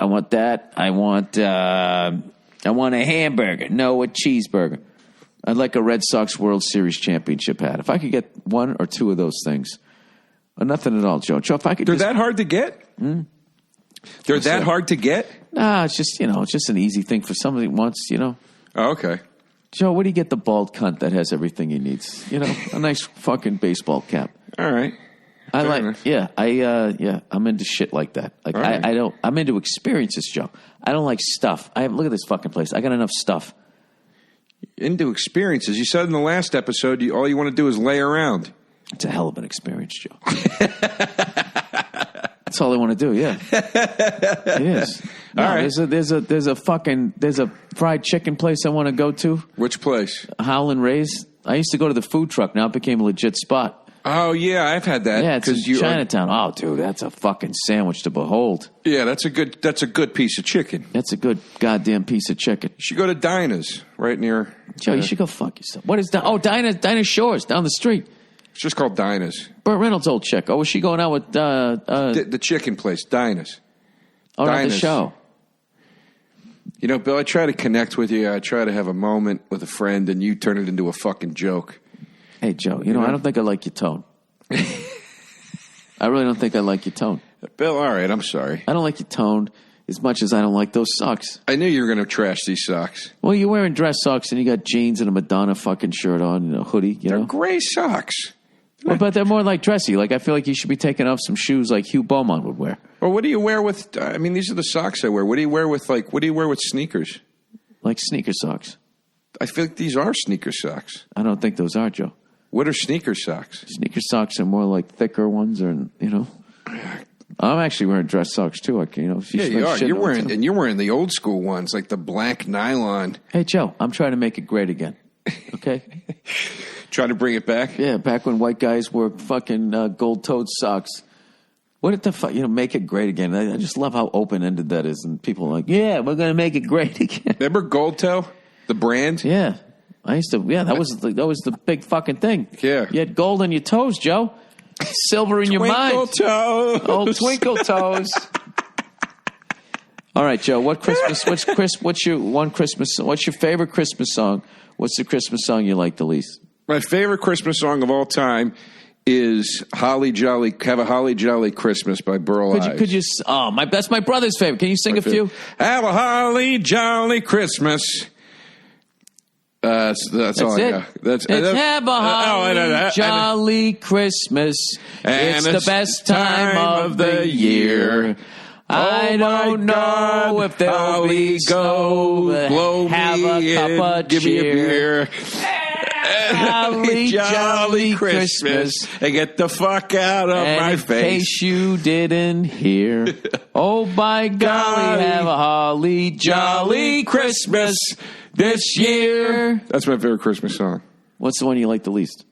want that. I want a hamburger. No, a cheeseburger. I'd like a Red Sox World Series championship hat. If I could get one or two of those things. Or nothing at all, Joe. Joe, if I could that hard to get? They're that hard to get? Nah, it's just an easy thing for somebody who wants, Oh, okay. Joe, where do you get the bald cunt that has everything he needs? A nice fucking baseball cap. All right. I'm into shit like that. Like right. I'm into experiences, Joe. I don't like stuff. Look at this fucking place. I got enough stuff. Into experiences. You said in the last episode, all you want to do is lay around. It's a hell of an experience, Joe. That's all I want to do. Yeah, it is. No, all right. There's a fried chicken place I want to go to. Which place? Howlin' Ray's. I used to go to the food truck. Now it became a legit spot. Oh yeah, I've had that. Yeah, it's in Chinatown. Oh, dude, that's a fucking sandwich to behold. Yeah, that's a good piece of chicken. That's a good goddamn piece of chicken. You should go to Dinah's right near. Joe, you should go fuck yourself. What is that? Oh, Dinah Shores down the street. It's just called Dinah's. Burt Reynolds' old chick. Oh, was she going out with the chicken place, Dinah's? Oh, not the show. Bill, I try to connect with you. I try to have a moment with a friend, and you turn it into a fucking joke. Hey, Joe, I don't think I like your tone. I really don't think I like your tone. Bill, all right, I'm sorry. I don't like your tone. as much as I don't like those socks. I knew you were going to trash these socks. Well, you're wearing dress socks and you got jeans and a Madonna fucking shirt on and a hoodie, They're gray socks. Well, but they're more like dressy. Like, I feel like you should be taking off some shoes like Hugh Beaumont would wear. Or what do you wear with, I mean, these are the socks I wear. What do you wear with sneakers? Like sneaker socks. I feel like these are sneaker socks. I don't think those are, Joe. What are sneaker socks? Sneaker socks are more like thicker ones, or I'm actually wearing dress socks too. Yeah, you are. You're wearing the old school ones, like the black nylon. Hey, Joe, I'm trying to make it great again. Okay. Trying to bring it back. Yeah, back when white guys wore fucking gold-toed socks. What did the fuck? Make it great again. I just love how open-ended that is, and people are like, yeah, we're gonna make it great again. Remember Gold Toe, the brand? Yeah. I used to, that was the big fucking thing. Yeah. You had gold on your toes, Joe. Silver in your mind. Twinkle toes. Oh, twinkle toes. All right, Joe, what's your favorite Christmas song? What's the Christmas song you like the least? My favorite Christmas song of all time is Have a Holly Jolly Christmas by Burl Ives. That's my brother's favorite. Can you sing a few? Have a holly jolly Christmas. That's all I got. Have a holly jolly Christmas. It's the best time of the year. I don't know if there'll be snow. Blow have me a cup of give me a beer. Holly jolly Christmas. And get the fuck out of my face. In case you didn't hear. Oh, by golly, have a holly jolly Christmas this year. That's my favorite Christmas song. What's the one you like the least?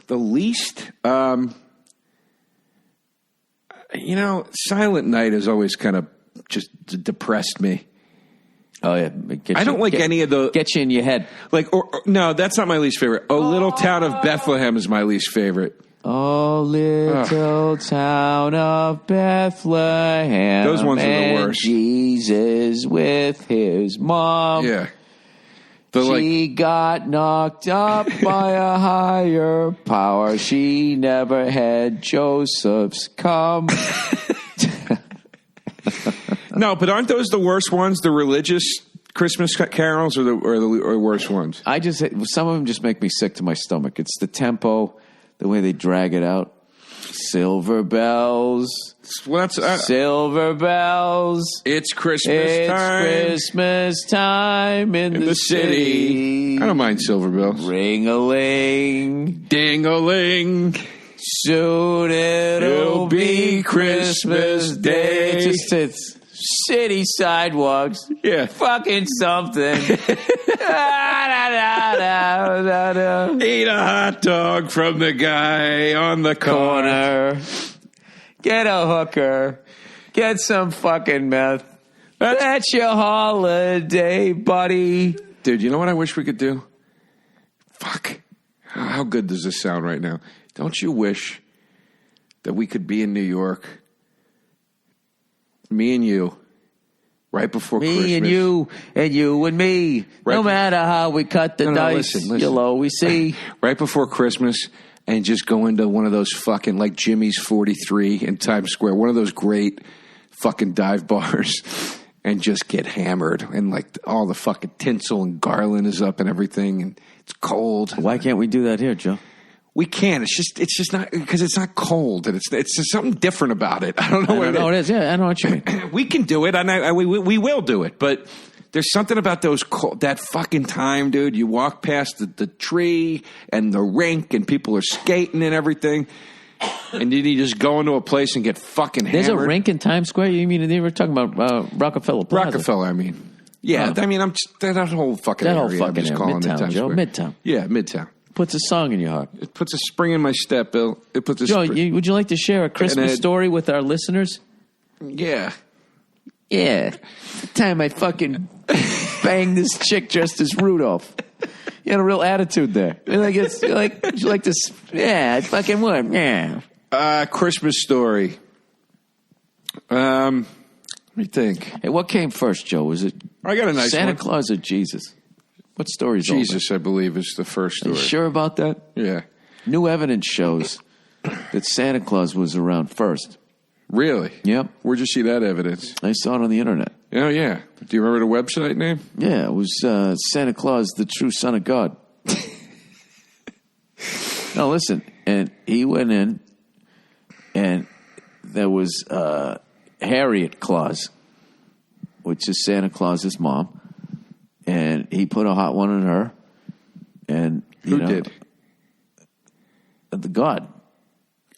The least? Silent Night has always kind of just depressed me. Oh, yeah. I don't like any of the... Get you in your head. No, that's not my least favorite. Little Town of Bethlehem is my least favorite. Oh, little town of Bethlehem. Those ones are the worst. Jesus with his mom. Yeah. She got knocked up by a higher power. She never had Joseph's come. No, but aren't those the worst ones? The religious Christmas carols, or the worst ones? Some of them just make me sick to my stomach. It's the tempo, the way they drag it out. Silver bells. Silver bells. It's Christmas time. It's Christmas time in the city. I don't mind silver bells. Ring-a-ling. Ding-a-ling. Soon it'll be Christmas Day. It's city sidewalks. Yeah. Fucking something. Eat a hot dog from the guy on the corner. Get a hooker. Get some fucking meth. That's your holiday, buddy. Dude, you know what I wish we could do? Fuck. How good does this sound right now? Don't you wish that we could be in New York, me and you, right before Christmas? Me and you and me. Right no matter how we cut the dice, listen. You'll always see. Right before Christmas, and just go into one of those fucking, like Jimmy's 43 in Times Square, one of those great fucking dive bars, and just get hammered. And like all the fucking tinsel and garland is up and everything, and it's cold. Why can't we do that here, Joe? We can. It's just not, because it's not cold, and it's just something different about it. I don't know what it is. Yeah, I know what you mean. We can do it, and we will do it. But there's something about that fucking time, dude. You walk past the tree and the rink, and people are skating and everything, and then you just go into a place and get fucking hammered. There's a rink in Times Square. You mean they were talking about Rockefeller Plaza? Rockefeller, I mean. Yeah, I mean, that whole fucking area. I'm just calling Midtown, it Times Joe. Square. Midtown. Yeah, Midtown. Puts a song in your heart. It puts a spring in my step, Bill. It puts a Joe, would you like to share a Christmas story with our listeners? Yeah. Yeah. The time I fucking banged this chick dressed as Rudolph. You had a real attitude there. Would you like to? Yeah, I fucking would. Yeah. Christmas story. Let me think. Hey, what came first, Joe? Was it I got a nice Santa one. Claus or Jesus? What story is Jesus, I believe, is the first story. Are you sure about that? Yeah. New evidence shows that Santa Claus was around first. Really? Yep. Where'd you see that evidence? I saw it on the internet. Oh, yeah. Do you remember the website name? Yeah, it was Santa Claus, the true son of God. No, listen, and he went in, and there was Harriet Claus, which is Santa Claus's mom, and he put a hot one on her. And Who did? The God.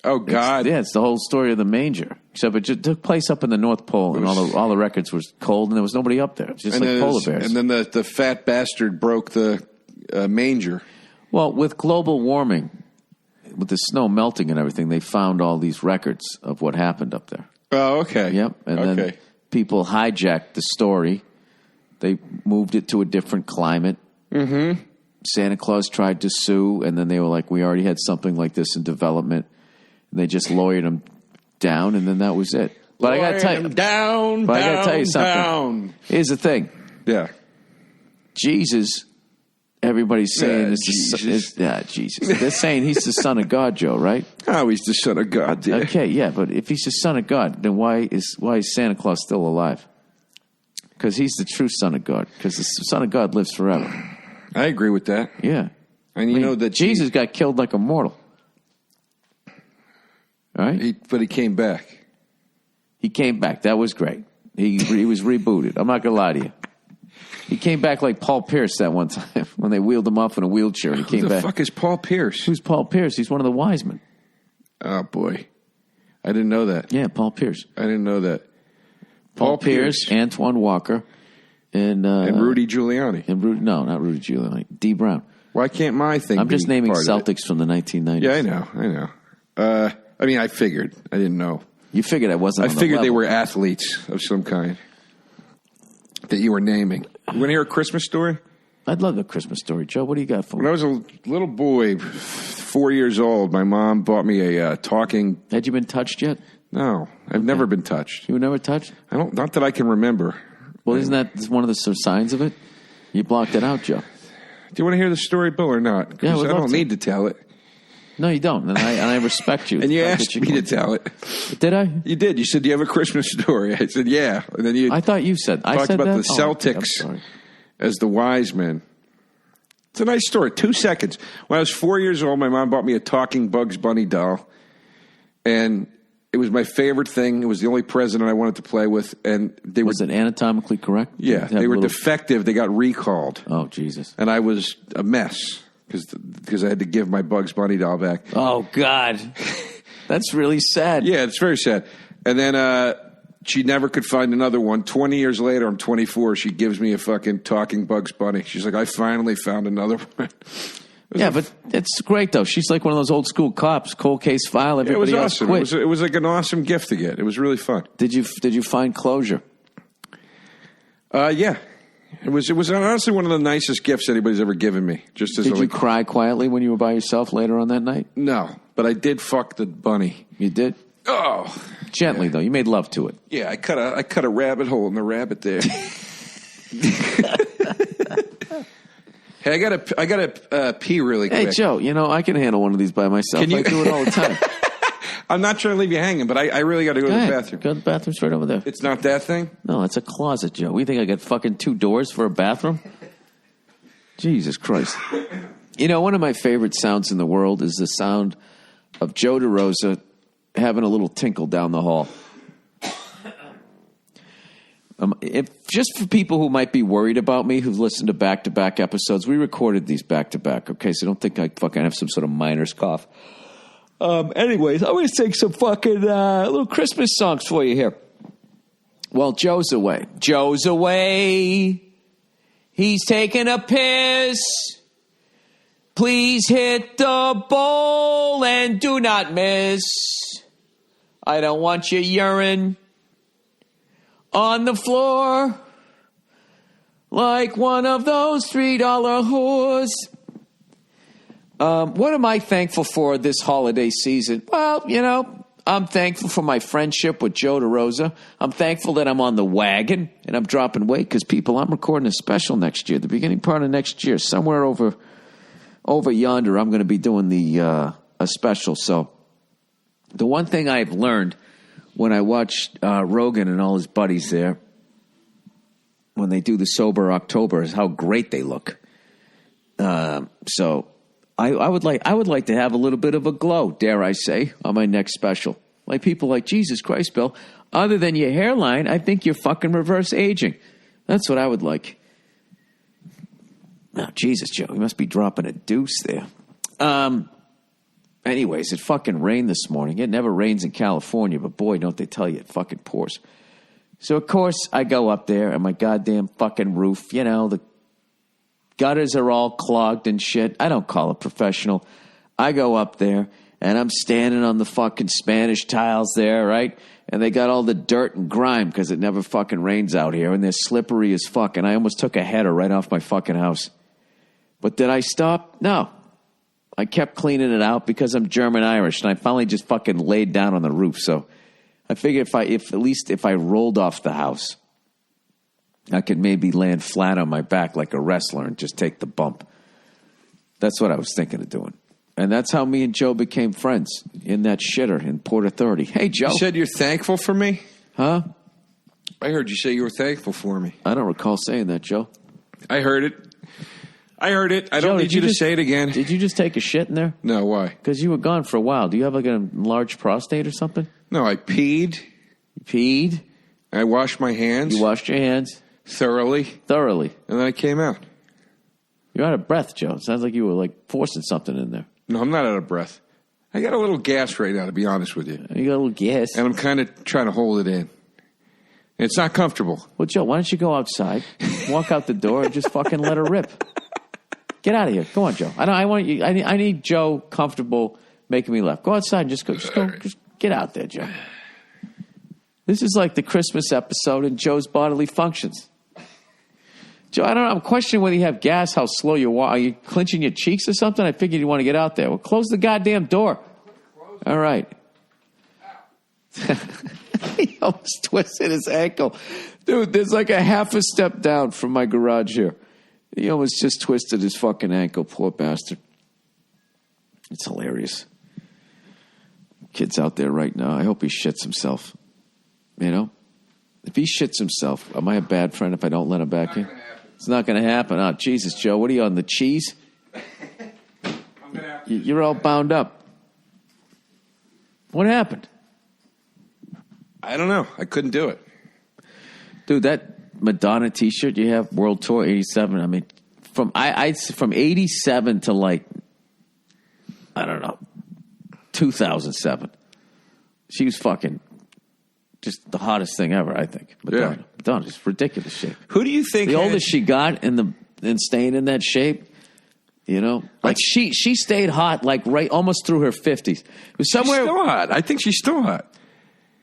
Oh, God. It's the whole story of the manger. Except it just took place up in the North Pole, and all the records were cold, and there was nobody up there. It was just like polar bears. And then the fat bastard broke the manger. Well, with global warming, with the snow melting and everything, they found all these records of what happened up there. Oh, okay. Yep. And then people hijacked the story. They moved it to a different climate. Mm-hmm. Santa Claus tried to sue, and then they were like, we already had something like this in development. And they just lawyered him down, and then that was it. But I got to tell you, I got to tell you something. Here's the thing. Yeah. Jesus, everybody's saying Jesus. Jesus. They're saying he's the son of God, Joe, right? Oh, he's the son of God. Yeah. Okay, yeah, but if he's the son of God, then why is Santa Claus still alive? Because he's the true son of God. Because the son of God lives forever. I agree with that. Yeah. And you know that Jesus got killed like a mortal. All right? But he came back. He came back. That was great. He was rebooted. I'm not going to lie to you. He came back like Paul Pierce that one time when they wheeled him off in a wheelchair. And he came back. Who the fuck is Paul Pierce? Who's Paul Pierce? He's one of the wise men. Oh, boy. I didn't know that. Yeah, Paul Pierce. I didn't know that. Paul Pierce, Antoine Walker, and Rudy Giuliani. No, not Rudy Giuliani. D. Brown. Why can't my thing I'm just naming Celtics from the 1990s. Yeah, I know. I mean, I figured. I didn't know. You figured I wasn't on the figured level. They were athletes of some kind that you were naming. You want to hear a Christmas story? I'd love a Christmas story, Joe. What do you got for me? When I was a little boy, 4 years old, my mom bought me a talking... Had you been touched yet? No, I've never been touched. You were never touched? Not that I can remember. Well, isn't that one of the signs of it? You blocked it out, Joe. Do you want to hear the story, Bill, or not? Yeah, I don't need to tell it. No, you don't, and I respect you. And you asked me to tell it. Did I? You did. You said, do you have a Christmas story? I said, yeah. And then I thought you said. I talked said about that? the Celtics as the wise men. It's a nice story. 2 seconds. When I was 4 years old, my mom bought me a talking Bugs Bunny doll, and it was my favorite thing. It was the only present I wanted to play with, and was it anatomically correct? Yeah, they were defective. They got recalled. Oh, Jesus! And I was a mess because I had to give my Bugs Bunny doll back. Oh, God, that's really sad. Yeah, it's very sad. And then she never could find another one. 20 years later, I'm 24. She gives me a fucking talking Bugs Bunny. She's like, I finally found another one. Yeah, but it's great, though. She's like one of those old school cops, cold case file, everybody else awesome. quit. It was like an awesome gift to get. It was really fun. Did you find closure? Yeah. It was honestly one of the nicest gifts anybody's ever given me. Did you cry quietly when you were by yourself later on that night? No, but I did fuck the bunny. You did? Oh. Gently, though. You made love to it. Yeah, I cut a rabbit hole in the rabbit there. Hey, I gotta pee really quick. Hey, Joe, I can handle one of these by myself. I do it all the time. I'm not trying to leave you hanging, but I really got to go to the bathroom. Go to the bathroom straight over there. It's not that thing? No, it's a closet, Joe. You think I got fucking 2 doors for a bathroom? Jesus Christ. One of my favorite sounds in the world is the sound of Joe DeRosa having a little tinkle down the hall. Just for people who might be worried about me, who've listened to back-to-back episodes, we recorded these back-to-back, okay? So don't think I fucking have some sort of miner's cough. Anyways, I'm going to sing some fucking little Christmas songs for you here. Well, Joe's away. Joe's away. He's taking a piss. Please hit the bowl and do not miss. I don't want your urine on the floor like one of those $3 whores. What am I thankful for this holiday season? Well, I'm thankful for my friendship with Joe DeRosa. I'm thankful that I'm on the wagon and I'm dropping weight because, people, I'm recording a special next year, the beginning part of next year, somewhere over yonder. I'm going to be doing a special. So the one thing I've learned when I watch Rogan and all his buddies there, when they do the Sober October, is how great they look. So I would like to have a little bit of a glow, dare I say, on my next special. Like people like, Jesus Christ, Bill, other than your hairline, I think you're fucking reverse aging. That's what I would like. Oh, Jesus, Joe, you must be dropping a deuce there. Anyways, it fucking rained this morning. It never rains in California, but boy, don't they tell you, it fucking pours. So, of course, I go up there and my goddamn fucking roof, the gutters are all clogged and shit. I don't call it professional. I go up there and I'm standing on the fucking Spanish tiles there, right? And they got all the dirt and grime because it never fucking rains out here. And they're slippery as fuck. And I almost took a header right off my fucking house. But did I stop? No. I kept cleaning it out because I'm German-Irish. And I finally just fucking laid down on the roof. So I figured if I rolled off the house, I could maybe land flat on my back like a wrestler and just take the bump. That's what I was thinking of doing. And that's how me and Joe became friends, in that shitter in Port Authority. Hey, Joe. You said you're thankful for me? Huh? I heard you say you were thankful for me. I don't recall saying that, Joe. I heard it. I don't need you to say it again. Did you just take a shit in there? No, why? Because you were gone for a while. Do you have like a large prostate or something? No, I peed. You peed? I washed my hands. You washed your hands? Thoroughly. Thoroughly. And then I came out. You're out of breath, Joe. It sounds like you were like forcing something in there. No, I'm not out of breath. I got a little gas right now, to be honest with you. You got a little gas? And I'm kind of trying to hold it in. It's not comfortable. Well, Joe, why don't you go outside, walk out the door, and just fucking let her rip? Get out of here. Go on, Joe. I need Joe comfortable making me laugh. Go outside and just get out there, Joe. This is like the Christmas episode in Joe's Bodily Functions. Joe, I don't know. I'm questioning whether you have gas, how slow you walk. Are you clenching your cheeks or something? I figured you want to get out there. Well, close the goddamn door. All right. He almost twisted his ankle. Dude, there's like a half a step down from my garage here. He almost just twisted his fucking ankle. Poor bastard. It's hilarious. Kid's out there right now. I hope he shits himself. If he shits himself, am I a bad friend if I don't let him back in? It's not going to happen. Oh, Jesus, Joe. What are you on, the cheese? You're all bound up. What happened? I don't know. I couldn't do it. Dude, that Madonna T-shirt you have, World Tour 87, I mean, from 87 to like, I don't know, 2007. She was fucking just the hottest thing ever, I think. Madonna. Yeah. Madonna, just ridiculous shape. Who do you think the oldest she got and staying in that shape? Like she stayed hot like right almost through her 50s. It was somewhere. She's still hot. I think she's still hot.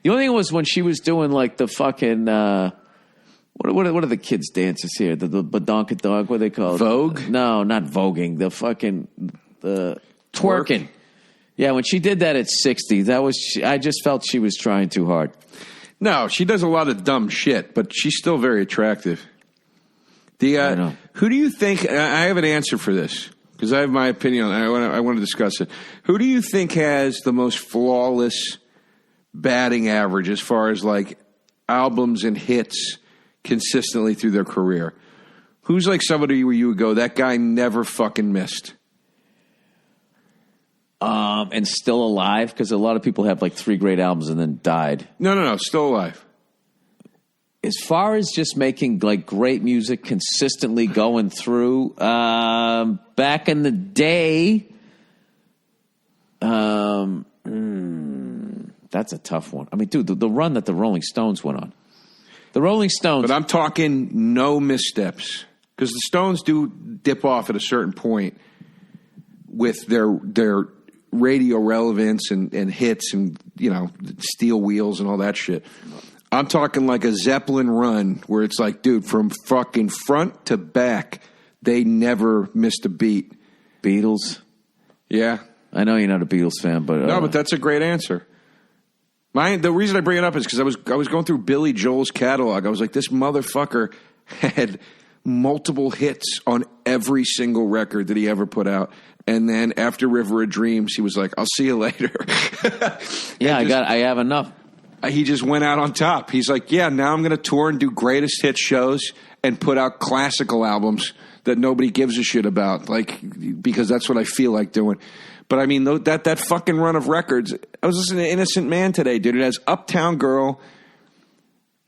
The only thing was when she was doing like the fucking what are the kids' dances here? The badonkadonk, what are they called? Vogue? No, not voguing. The fucking twerking. Yeah, when she did that at 60, I just felt she was trying too hard. No, she does a lot of dumb shit, but she's still very attractive. Who do you think? I have an answer for this because I have my opinion on it. I want to discuss it. Who do you think has the most flawless batting average as far as like albums and hits consistently through their career? Who's like somebody where you would go, that guy never fucking missed? And still alive? Because a lot of people have like 3 great albums and then died. No, still alive. As far as just making like great music consistently going through, back in the day, that's a tough one. I mean, dude, the run that the Rolling Stones went on. The Rolling Stones. But I'm talking no missteps. Because the Stones do dip off at a certain point with their radio relevance and hits and, steel wheels and all that shit. I'm talking like a Zeppelin run where it's like, dude, from fucking front to back, they never missed a beat. Beatles? Yeah. I know you're not a Beatles fan, but... No, but that's a great answer. The reason I bring it up is because I was going through Billy Joel's catalog. I was like, this motherfucker had multiple hits on every single record that he ever put out. And then after River of Dreams, he was like, I'll see you later. I have enough. he just went out on top. He's like, yeah, now I'm going to tour and do greatest hit shows and put out classical albums that nobody gives a shit about, like, because that's what I feel like doing. But I mean, that fucking run of records. I was listening to Innocent Man today, dude. It has Uptown Girl,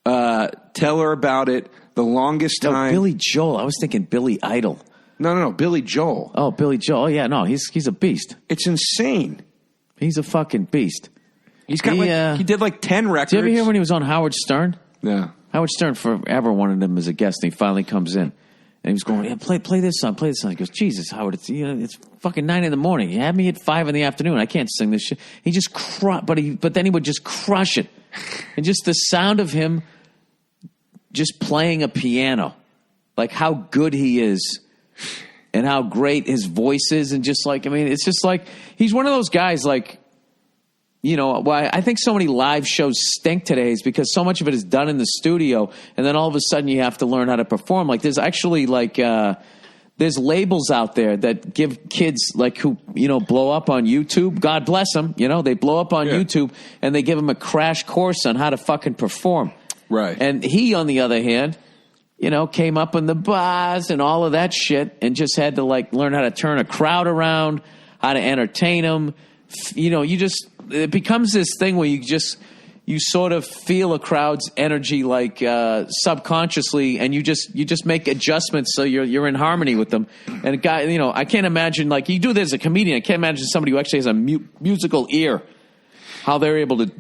Tell Her About It, The Longest Time. Billy Joel. I was thinking Billy Idol. No, Billy Joel. Oh, Billy Joel. Oh, yeah, no, he's a beast. It's insane. He's a fucking beast. He's got he did like 10 records. Did you ever hear when he was on Howard Stern? Yeah. Howard Stern forever wanted him as a guest, and he finally comes in. And he was going, yeah, play this song, play this song. He goes, Jesus, Howard, it's fucking 9 a.m. You had me at 5 p.m. I can't sing this shit. He just but then he would just crush it. And just the sound of him just playing a piano, like how good he is and how great his voice is. And just like, I mean, it's just like, he's one of those guys like, you know, why I think so many live shows stink today is because so much of it is done in the studio, and then all of a sudden you have to learn how to perform. Like there's actually like there's labels out there that give kids like who, you know, blow up on YouTube. God bless them. You know, they blow up on YouTube and they give them a crash course on how to fucking perform. Right. And he, on the other hand, you know, came up in the bars and all of that shit and just had to like learn how to turn a crowd around, how to entertain them. You know, it becomes this thing where you sort of feel a crowd's energy like subconsciously, and you just make adjustments so you're in harmony with them. And a guy, you know, I can't imagine, like, you do this as a comedian, I can't imagine somebody who actually has a musical ear, how they're able to do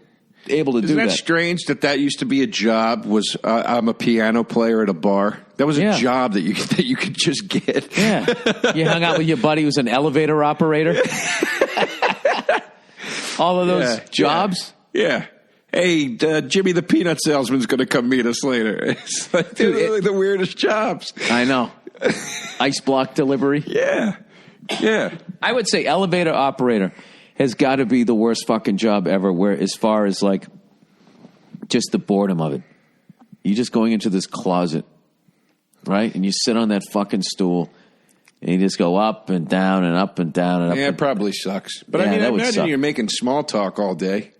that. Isn't that strange that used to be a job? Was I'm a piano player at a bar. That was a job that you could just get. Yeah, you hung out with your buddy who's an elevator operator. All of those jobs. Yeah. Hey, Jimmy the Peanut Salesman's going to come meet us later. It's like, dude, like the weirdest jobs. I know. Ice block delivery. Yeah. I would say elevator operator has got to be the worst fucking job ever, where as far as like just the boredom of it. You're just going into this closet, right? And you sit on that fucking stool and you just go up and down and up and down and up. Yeah, it probably sucks. But I mean, I imagine you're making small talk all day.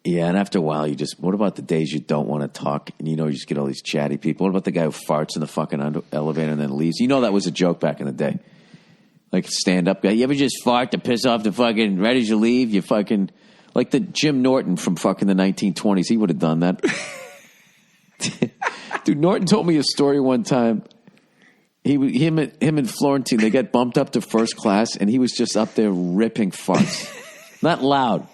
Yeah, and after a while, what about the days you don't want to talk and you just get all these chatty people? What about the guy who farts in the fucking elevator and then leaves? You know that was a joke back in the day. Like stand-up guy. You ever just fart to piss off the fucking, right as you leave, you fucking, like the Jim Norton from fucking the 1920s. He would have done that. Dude, Norton told me a story one time. Him and Florentine, they got bumped up to first class, and he was just up there ripping farts. Not loud.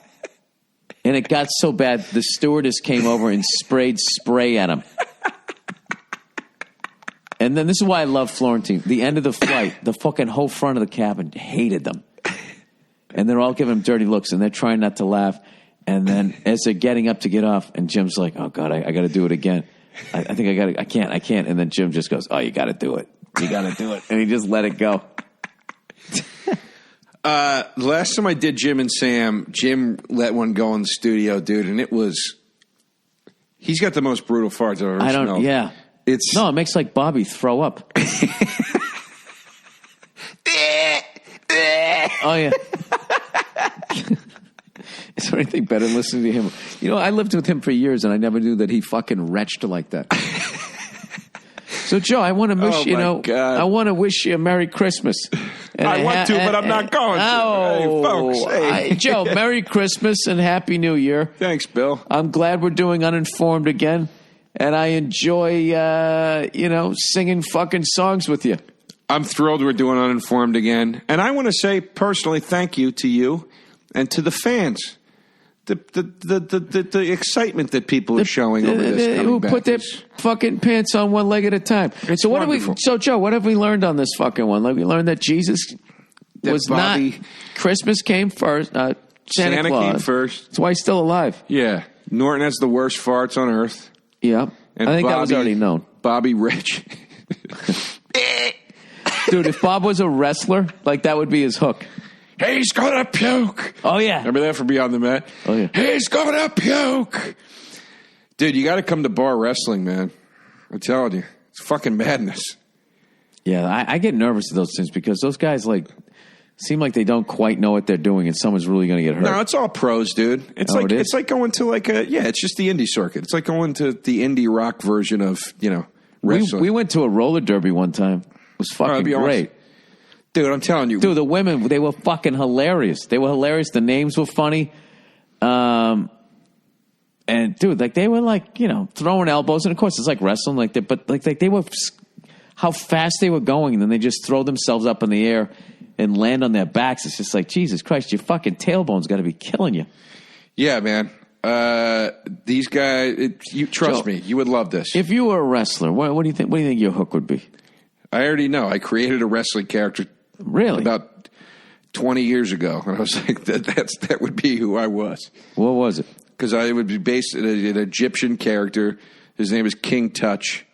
And it got so bad, the stewardess came over and sprayed spray at him. And then this is why I love Florentine. The end of the flight, the fucking whole front of the cabin hated them. And they're all giving him dirty looks, and they're trying not to laugh. And then as they're getting up to get off, and Jim's like, oh, God, I got to do it again. I think I can't. And then Jim just goes, oh, you got to do it. You got to do it. And he just let it go. Last time I did Jim and Sam, Jim let one go in the studio, dude, and he's got the most brutal farts I've ever smelled. Yeah. It makes like Bobby throw up. Oh, yeah. Is there anything better than listening to him? You know, I lived with him for years, and I never knew that he fucking retched like that. So, Joe, I want to wish I want to wish you a Merry Christmas. And I want to, but I'm not going to. Oh, hey, folks. Joe, Merry Christmas and Happy New Year. Thanks, Bill. I'm glad we're doing Uninformed again, and I enjoy, singing fucking songs with you. I'm thrilled we're doing Uninformed again, and I want to say personally thank you to you and to the fans. The excitement that people are showing over this coming back. Who put their fucking pants on one leg at a time. It's wonderful. So, Joe, what have we learned on this fucking one? Like, we learned that Christmas came first. Santa Claus came first. That's why he's still alive. Yeah. Norton has the worst farts on earth. Yeah. And I think that was already known. Bobby Rich. Dude, if Bob was a wrestler, like, that would be his hook. He's gonna puke. Oh, yeah. Remember that from Beyond the Mat? Oh, yeah. He's gonna puke. Dude, you got to come to bar wrestling, man. I'm telling you. It's fucking madness. Yeah, I get nervous at those things because those guys, like, seem like they don't quite know what they're doing, and someone's really going to get hurt. No, it's all pros, dude. It's like it's like going to it's just the indie circuit. It's like going to the indie rock version of wrestling. We went to a roller derby one time. It was fucking great. Awesome. Dude, I'm telling you. Dude, the women, they were fucking hilarious. They were hilarious. The names were funny. And dude, like they were like, throwing elbows. And of course, it's like wrestling, but they were, how fast they were going. And then they just throw themselves up in the air and land on their backs. It's just like, Jesus Christ, your fucking tailbone's got to be killing you. Yeah, man. These guys, you trust me, you would love this. If you were a wrestler, what do you think? What do you think your hook would be? I already know. I created a wrestling character. Really? About 20 years ago. And I was like, that would be who I was. What was it? Because I would be based in an Egyptian character. His name is King Touch.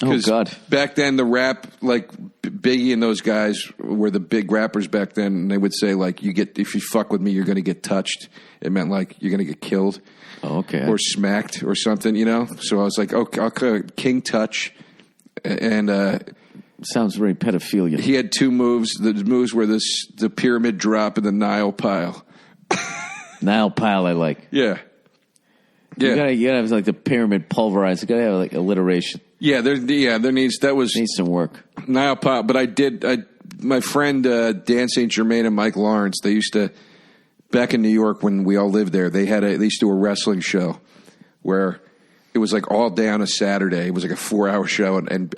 Oh, God. Back then, the rap, like Biggie and those guys were the big rappers back then. And they would say, like, if you fuck with me, you're going to get touched. It meant, like, you're going to get killed. Oh, okay. Or smacked or something, So I was like, okay, I'll call it King Touch. And sounds very pedophilia. he had two moves. The moves were the pyramid drop and the Nile pile. Nile pile, I like. Yeah. You gotta have like the pyramid pulverized. You gotta have like alliteration. Yeah, there needs some work. Nile pile. But my friend Dan St. Germain and Mike Lawrence, they used to, back in New York when we all lived there, they used to do a wrestling show where it was like all day on a Saturday. It was like a 4-hour show, and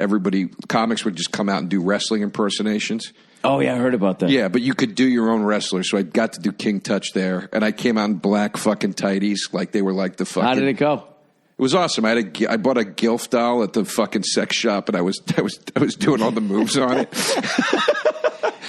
comics would just come out and do wrestling impersonations. Oh, yeah, I heard about that. Yeah, but you could do your own wrestler, so I got to do King Touch there, and I came out in black fucking tighties, like they were like the fucking... How did it go? It was awesome. I bought a Gilf doll at the fucking sex shop, and I was doing all the moves on it.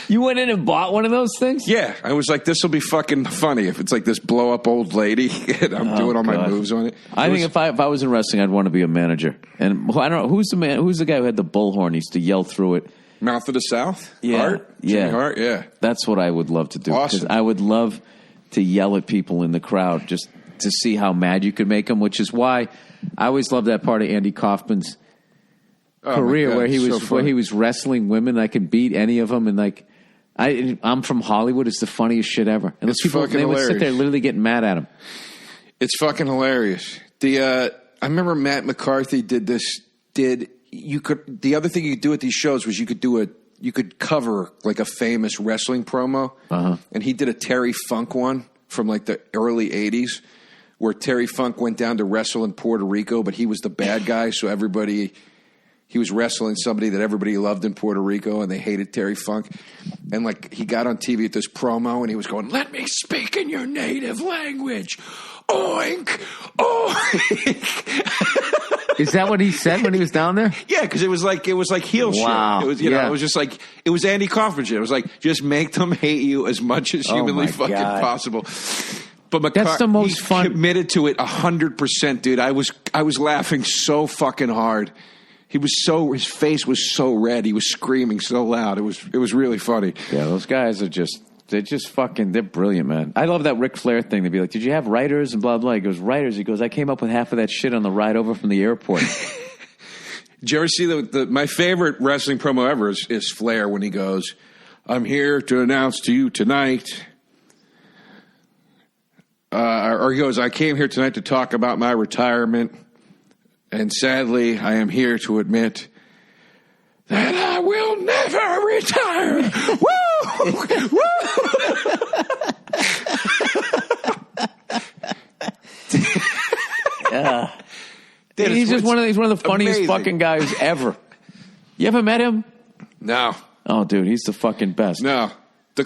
You went in and bought one of those things? Yeah, I was like, this will be fucking funny if it's like this blow up old lady and I'm doing all my moves on it. I think if I was in wrestling, I'd want to be a manager. And I don't know who's the guy who had the bullhorn. He used to yell through it. Mouth of the South? Yeah, Hart? Jimmy Hart? Yeah. That's what I would love to do. Awesome. I would love to yell at people in the crowd just to see how mad you could make them. Which is why I always loved that part of Andy Kaufman's career where he was wrestling women. I could beat any of them, and like. I'm from Hollywood. It's the funniest shit ever. And those people, they would sit there literally getting mad at him. It's fucking hilarious. I remember Matt McCarthy did this. The other thing you could do at these shows was you could cover like a famous wrestling promo. Uh-huh. And he did a Terry Funk one from like the early 80s where Terry Funk went down to wrestle in Puerto Rico, but he was the bad guy. So he was wrestling somebody that everybody loved in Puerto Rico, and they hated Terry Funk. And, like, he got on TV at this promo, and he was going, "Let me speak in your native language. Oink, oink." Is that what he said when he was down there? Yeah, because it was like heel shit. It was, it was just like, it was Andy Kaufman shit. It was like, just make them hate you as much as humanly fucking possible. But McCarthy, that's the most fun. Committed to it 100%, dude. I was laughing so fucking hard. His face was so red. He was screaming so loud. It was really funny. Yeah, those guys are they're brilliant, man. I love that Ric Flair thing. They'd be like, "Did you have writers?" and blah, blah. He goes, "Writers." He goes, "I came up with half of that shit on the ride over from the airport." Did you ever see my favorite wrestling promo ever is Flair when he goes, "I'm here to announce to you tonight," or he goes, "I came here tonight to talk about my retirement. And sadly, I am here to admit that I will never retire." Woo! Woo! Yeah. Dude, he's one of the funniest fucking guys ever. You ever met him? No. Oh, dude, he's the fucking best. No.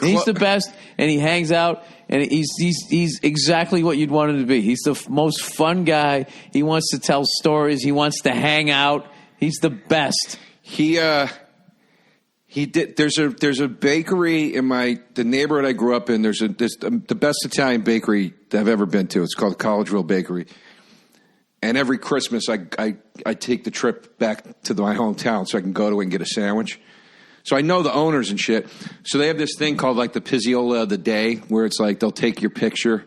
He's the best, and he hangs out, and he's exactly what you'd want him to be. He's the most fun guy. He wants to tell stories. He wants to hang out. He's the best. He did. There's a bakery in the neighborhood I grew up in. There's the best Italian bakery that I've ever been to. It's called Collegeville Bakery. And every Christmas, I take the trip back to my hometown so I can go to it and get a sandwich. So I know the owners and shit. So they have this thing called like the Pizziola of the Day, where it's like they'll take your picture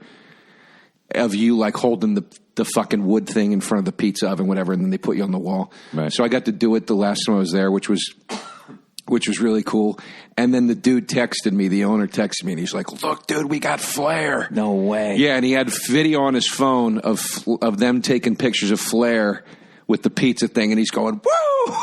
of you like holding the fucking wood thing in front of the pizza oven, whatever, and then they put you on the wall. Right. So I got to do it the last time I was there, which was which was really cool. And then the dude texted me, the owner texted me, and he's like, look, dude, we got Flair. No way. Yeah, and he had video on his phone of them taking pictures of Flair with the pizza thing, and he's going, woo!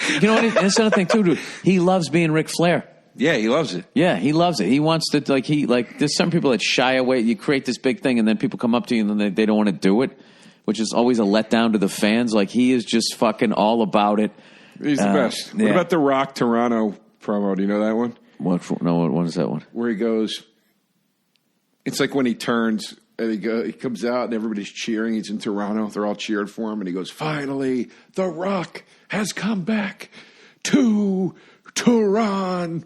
You know what? That's another thing, too, dude. He loves being Ric Flair. Yeah, he loves it. Yeah, he loves it. He wants to, there's some people that shy away. You create this big thing, and then people come up to you, and then they don't want to do it, which is always a letdown to the fans. Like, he is just fucking all about it. He's the best. Yeah. What about the Rock Toronto promo? Do you know that one? What is that one? Where he goes, it's like when he turns and he comes out and everybody's cheering. He's in Toronto. They're all cheering for him. And he goes, finally, The Rock has come back to Toronto.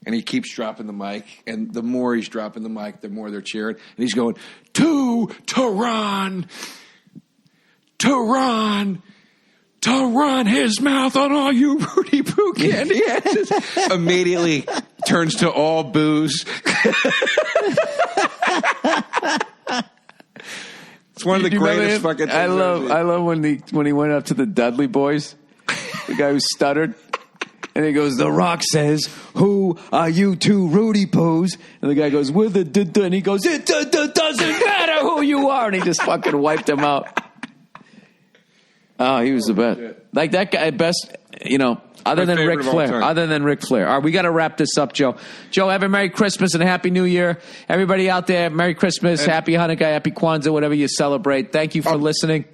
And he keeps dropping the mic. And the more he's dropping the mic, the more they're cheering. And he's going, to Toronto. To run his mouth on all you Rudy Poo candy asses. Immediately turns to all booze. It's one of the greatest fucking things. I love when he went up to the Dudley Boys, the guy who stuttered. And he goes, The Rock says, who are you two Rudy Poos? And the guy goes, with a and he goes, it doesn't matter who you are. And he just fucking wiped him out. Oh, he was the best. Like that guy, best, other than Ric Flair. Other than Ric Flair. All right, we got to wrap this up, Joe. Joe, have a Merry Christmas and a Happy New Year. Everybody out there, Merry Christmas, Happy Hanukkah, Happy Kwanzaa, whatever you celebrate. Thank you for listening.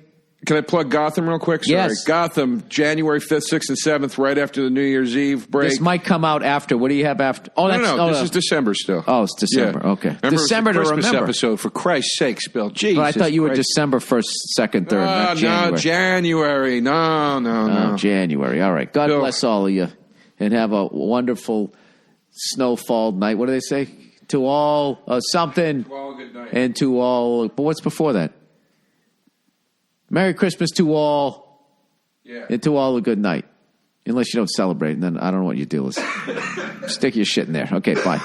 Can I plug Gotham real quick? Sorry. Yes. Gotham, January 5th, 6th, and 7th, right after the New Year's Eve break. This might come out after. What do you have after? Oh, No, this is December still. Oh, it's December. Yeah. Okay. Remember, December it's the to Christmas remember. Episode, for Christ's sakes, Bill. Jesus But I thought you were Christ. December 1st, 2nd, 3rd, not January. No, January. No. January. All right. God Bill. bless all of you. And have a wonderful snowfall night. What do they say? To all something. To all, good night. And to all. But what's before that? Merry Christmas to all. Yeah. And to all a good night. Unless you don't celebrate. And then I don't know what your deal is. Stick your shit in there. Okay, bye.